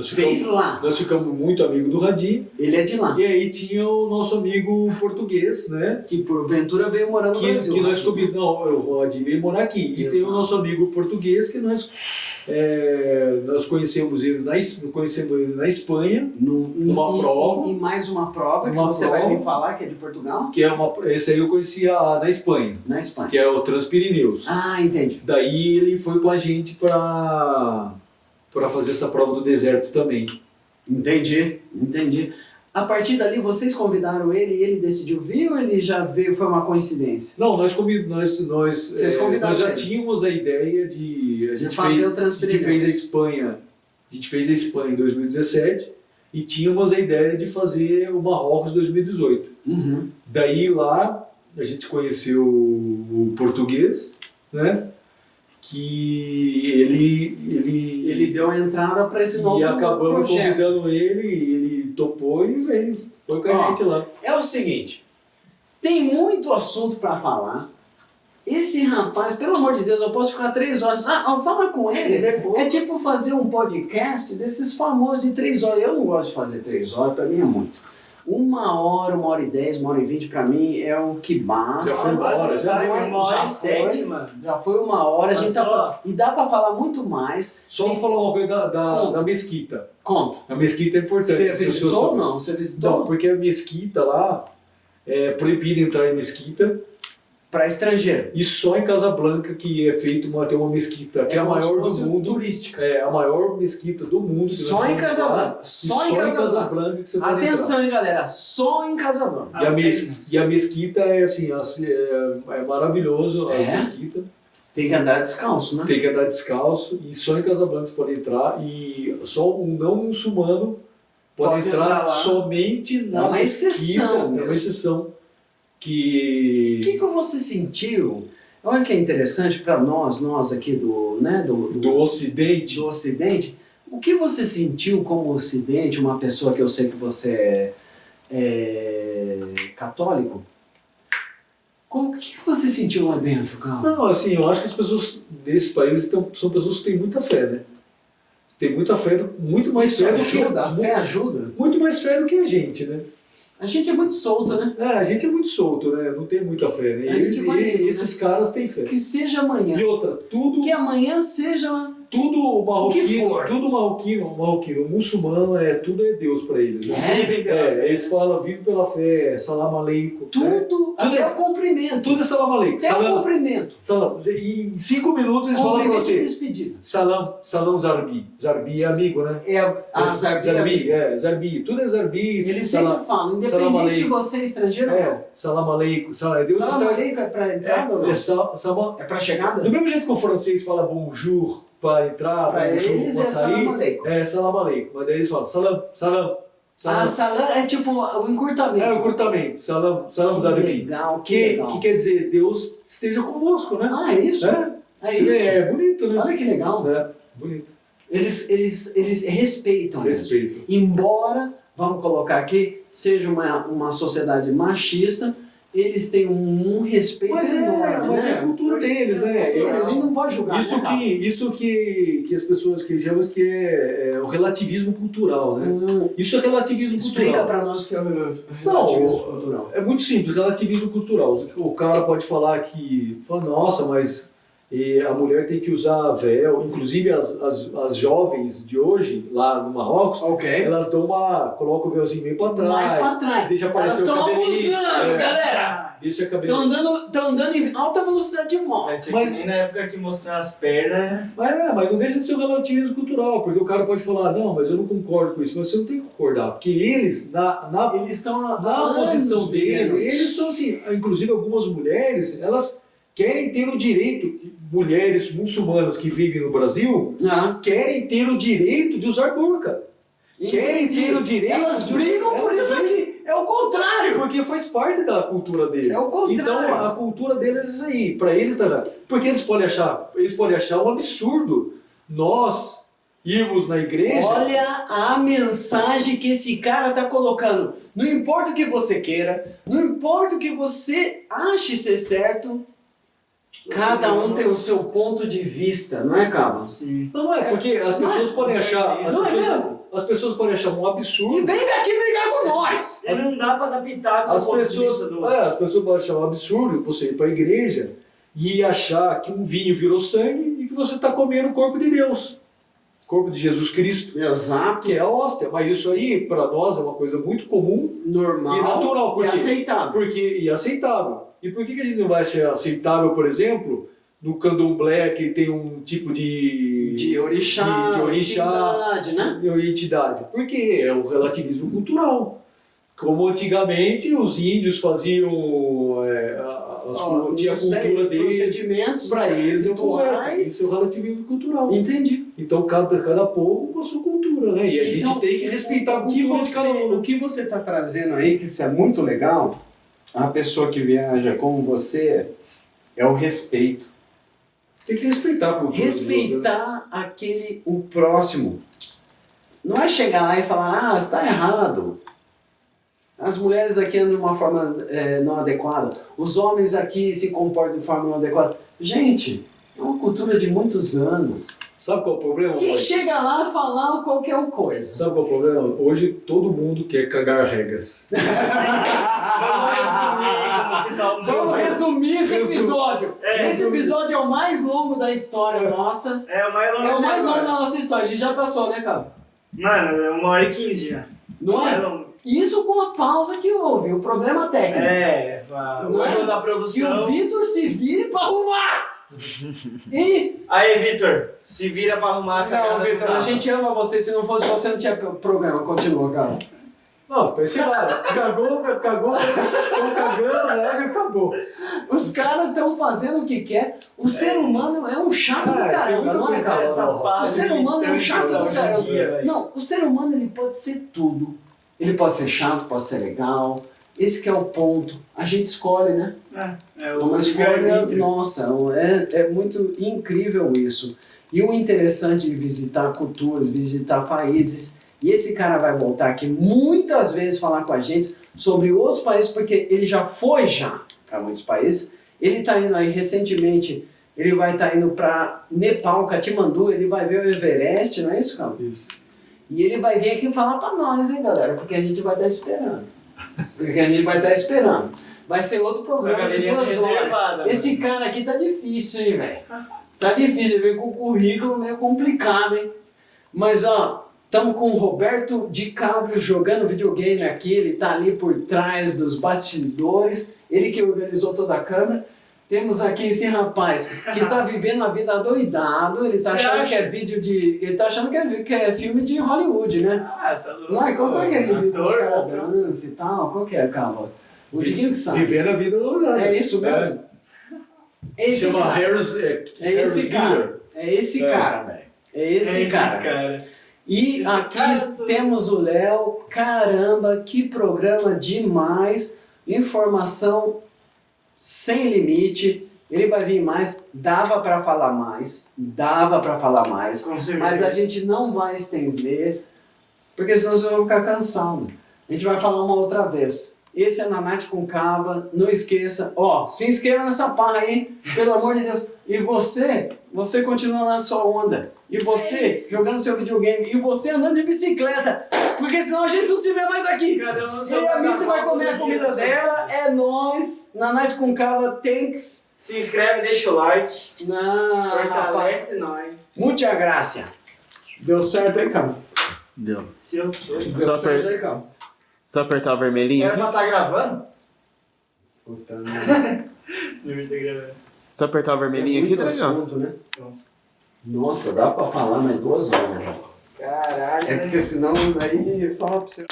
B: Fez lá?
A: Nós ficamos muito amigos do Radi.
B: Ele é de lá.
A: E aí tinha o nosso amigo português, né?
B: Que porventura veio morar no Brasil.
A: Que nós o Radi veio morar aqui. E tem o nosso amigo português que nós conhecemos eles na Espanha, numa prova.
B: E mais uma prova que você vai me falar que é de Portugal?
A: Esse aí eu conhecia na Espanha.
B: Na Espanha.
A: Que é o Transpirineus.
B: Entendi.
A: Daí ele foi com a gente para fazer essa prova do deserto também.
B: Entendi. A partir dali vocês convidaram ele e ele decidiu vir ou ele já veio, foi uma coincidência?
A: Não, nós já
B: ele.
A: tínhamos a ideia de
B: fazer o Transpirineus.
A: A gente fez a Espanha em 2017 e tínhamos a ideia de fazer o Marrocos em 2018.
B: Uhum.
A: Daí lá a gente conheceu o português, né? Que ele
B: deu a entrada para esse novo projeto.
A: E acabamos convidando ele topou e veio, foi com a gente lá.
B: É o seguinte, tem muito assunto para falar. Esse rapaz, pelo amor de Deus, eu posso ficar 3 horas. Fala com ele. É tipo fazer um podcast desses famosos de 3 horas. Eu não gosto de fazer 3 horas, para mim é muito. 1 hora, 1h10, 1h20 pra mim é o que basta.
A: Já foi 1 hora, já?
C: 1h07, mano.
B: Já foi 1 hora, e dá pra falar muito mais.
A: Só vou falar uma coisa da mesquita.
B: Conta.
A: A mesquita é importante.
B: Você visitou ou não? Você visitou?
A: Não, porque a mesquita lá é proibido entrar em mesquita.
B: Para estrangeiro.
A: E só em Casablanca que é feito tem uma mesquita, que é a maior do mundo.
B: Turística.
A: É a maior mesquita do mundo.
B: Só em Casablanca. Só em Casablanca
A: que você pode entrar.
B: Atenção, hein, galera. Só em Casablanca.
A: E a mesquita é assim, é maravilhoso as mesquitas.
B: Tem que andar descalço, né?
A: Tem que andar descalço e só em Casablanca você pode entrar e só um não muçulmano pode entrar somente na mesquita. É uma exceção. O que
B: você sentiu? Olha que é interessante para nós aqui do
A: Ocidente.
B: O que você sentiu como Ocidente, uma pessoa que eu sei que você é católico? O que você sentiu lá dentro, Carlos?
A: Não, assim, eu acho que as pessoas desses países são pessoas que têm muita fé, né? Tem muita fé, muito mais fé do que...
B: A fé ajuda?
A: Muito mais fé do que a gente, né?
B: A gente é muito solto, né?
A: A gente é muito solto, né? Não tem muita fé, né? Esses caras têm fé.
B: Que seja amanhã.
A: E outra, tudo...
B: Que amanhã seja
A: tudo
B: que for.
A: marroquino, muçulmano, tudo é Deus para eles. Né?
C: Vivem pela fé.
A: Eles falam, vive pela fé, salam aleikum.
B: Tudo, até o cumprimento.
A: Tudo é salam aleikum.
B: Até o cumprimento.
A: Salam. Em 5 minutos eles falam para
B: Cumprimento e
A: você.
B: despedida.
A: Salam zarbi. Zarbi é amigo, né? Zarbi. Tudo é zarbi.
B: Eles sempre falam, independente de você estrangeiro ou não.
A: Salam aleikum. Deus
B: Salam aleikum é para entrada ou não? É para chegada?
A: Do mesmo jeito que o francês fala bonjour para entrar,
B: Para
A: bonjour
B: eles
A: para
B: é
A: sair,
B: salam aleikum.
A: salam aleikum. Mas daí eles falam salam.
B: Salam é tipo o encurtamento.
A: É o encurtamento, salam zarbi.
B: Legal, que legal.
A: Que quer dizer, Deus esteja convosco, né?
B: Ah, é isso?
A: É
B: É isso.
A: É bonito, né?
B: Olha que legal.
A: Bonito.
B: Eles respeitam isso.
A: Respeito.
B: Embora, vamos colocar aqui, seja uma sociedade machista, eles têm um respeito enorme.
A: Mas
B: né?
A: é a cultura deles, né?
B: A gente não pode julgar.
A: Isso que as pessoas que chamam que é o relativismo cultural, né? Isso é relativismo
B: Explica
A: cultural.
B: para nós o que é o relativismo cultural.
A: É muito simples, relativismo cultural. O cara pode falar que, nossa, mas a mulher tem que usar véu. Inclusive as jovens de hoje, lá no Marrocos, elas colocam o véuzinho meio para trás.
B: Mais para trás.
A: Deixa aparecer
B: elas
A: o cabelinho.
B: Estão abusando, galera!
A: Deixa a cabelinho.
B: Estão andando em alta velocidade de moto.
C: Vai ser que nem na época que mostrar as pernas.
A: Mas não deixa de ser um relativismo cultural, porque o cara pode falar, não, mas eu não concordo com isso, mas você não tem que concordar, porque eles,
B: eles estão
A: na posição deles, eles são assim, inclusive algumas mulheres, elas querem ter o direito, mulheres muçulmanas que vivem no Brasil, querem ter o direito de usar burca. Querem ter o direito.
B: Elas brigam por isso aqui. É o contrário.
A: Porque faz parte da cultura deles.
B: É o contrário.
A: Então a cultura deles é isso aí. Para eles, porque eles podem achar um absurdo nós irmos na igreja.
B: Olha a mensagem que esse cara tá colocando. Não importa o que você queira, não importa o que você ache ser certo, cada um tem o seu ponto de vista, não é, Cava?
C: Sim.
A: Não é, porque as pessoas podem achar. As pessoas podem achar um
B: E
A: absurdo.
B: vem daqui brigar com nós!
C: E não dá pra dar pitaco
A: As
C: no ponto de
A: pessoas,
C: vista do...
A: as pessoas podem achar um absurdo você ir para a igreja e achar que um vinho virou sangue e que você está comendo o corpo de Deus. O corpo de Jesus Cristo.
B: Exato.
A: Que é a hóstia. Mas isso aí, para nós, é uma coisa muito comum,
B: Normal
A: e natural. Por
B: e
A: quê?
B: aceitável.
A: E aceitável. E por que a gente não vai ser aceitável, por exemplo, no candomblé, que tem um tipo de
B: orixá,
A: de orixá,
B: entidade, né?
A: Entidade? Porque é o relativismo cultural. Como antigamente os índios faziam tinha a cultura deles,
B: procedimentos
A: para eles é o correto.
B: rituais.
A: Isso é o relativismo cultural.
B: Entendi.
A: Então cada povo com a sua cultura, né? E a gente tem que respeitar a cultura de cada um.
B: O que você está trazendo aí, que isso é muito legal, a pessoa que viaja como você, é o respeito.
A: Tem que respeitar a cultura.
B: Respeitar o próximo. Não é chegar lá e falar, você está errado. As mulheres aqui andam de uma forma não adequada. Os homens aqui se comportam de forma não adequada. Gente, é uma cultura de muitos anos.
A: Sabe qual é o problema?
B: Quem chega lá a falar qualquer coisa?
A: Sabe qual é o problema? Hoje todo mundo quer cagar regras.
B: Vamos resumir esse episódio. Esse episódio é o mais longo da história nossa.
C: É o mais longo.
B: É o mais longo da nossa história. A gente já passou, né, cara?
C: Mano, é 1h15 já.
B: Não é?
C: longo.
B: Isso com a pausa que houve, o problema técnico.
C: O erro da
B: Que o
C: produção.
B: Vitor se vire pra arrumar! E...
C: Aí, Vitor, se vira pra arrumar a
B: Não,
C: cagada do
B: Vitor, a
C: carro.
B: gente ama você. Se não fosse você, não tinha programa. Continua, cara.
A: Não, então sei lá, cagou, estão cagando, regra e acabou.
B: Os caras estão fazendo o que quer. O ser humano é um chato do
A: tem
B: caramba,
A: muita
B: não é, cara?
C: Essa
B: O
C: parte
B: ser humano é um chato do
C: hoje em
B: caramba.
C: dia, velho.
B: Não, o ser humano ele pode ser tudo. Ele pode ser chato, pode ser legal. Esse que é o ponto. A gente escolhe, né?
C: É
B: Uma escolha, nossa, é muito incrível isso. E o interessante de visitar culturas, visitar países, e esse cara vai voltar aqui muitas vezes falar com a gente sobre outros países, porque ele já foi para muitos países. Ele está indo aí recentemente, ele vai estar indo para Nepal, Katmandu, ele vai ver o Everest, não é isso, cara?
A: Isso.
B: E ele vai vir aqui falar para nós, hein, galera, porque a gente vai estar esperando. Vai ser outro programa de 2 horas. Esse cara aqui tá difícil, hein, velho? Tá difícil, veio com o currículo meio complicado, hein? Mas, ó, estamos com o Roberto de Cabrio jogando videogame aqui, ele tá ali por trás dos bastidores, ele que organizou toda a câmera. Temos aqui esse rapaz que tá vivendo a vida doidado, ele tá
C: Você
B: achando
C: acha?
B: que é vídeo de... Ele tá achando que é filme de Hollywood, né?
C: Ah, tá louco.
B: Não, qual que é aquele vídeo que os
C: Ator,
B: caras
C: ator.
B: dançam e tal? Qual que é, Cava? O Diguinho que sabe.
A: Vivendo a vida doidada.
B: É isso mesmo? Esse
A: Chama
B: cara.
A: Harris,
B: É
A: Harris
B: esse cara.
A: Miller.
B: É esse cara, velho. É esse cara. E
C: Esse
B: aqui
C: cara sou-
B: temos o Léo. Caramba, que programa demais. Informação sem limite. Ele vai vir mais. Dava pra falar mais.
C: Com certeza.
B: Mas a gente não vai estender. Porque senão você vai ficar cansado. A gente vai falar uma outra vez. Esse é Na Night com Cava. Não esqueça. Ó, se inscreva nessa parra aí. Pelo amor de Deus. E você continua na sua onda. E você
C: É isso.
B: jogando seu videogame. E você andando de bicicleta. Porque senão a gente não se vê mais aqui.
C: Cada um no
B: E
C: seu
B: a Missy vai
C: carnaval,
B: comer a
C: todo
B: comida
C: dia,
B: dela. É nóis. Na Night com Cava, thanks.
C: Se inscreve, deixa o like.
B: Não, rapaz.
C: Fortalece nós.
B: Muita graça. Deu certo aí, cara?
D: Deu.
C: Se eu tô.
B: Deu
D: Só
B: certo
D: per-
B: aí, cara?
D: Só apertar o vermelhinho.
C: Era pra estar gravando?
B: Puta,
C: Não me tá gravando.
D: Só apertar o
B: é
D: vermelhinho aqui,
B: muito
D: tá legal.
B: assunto, né?
C: Nossa.
B: Nossa, dá pra falar mais 2 horas.
C: Caralho.
B: É porque senão daí fala pra você.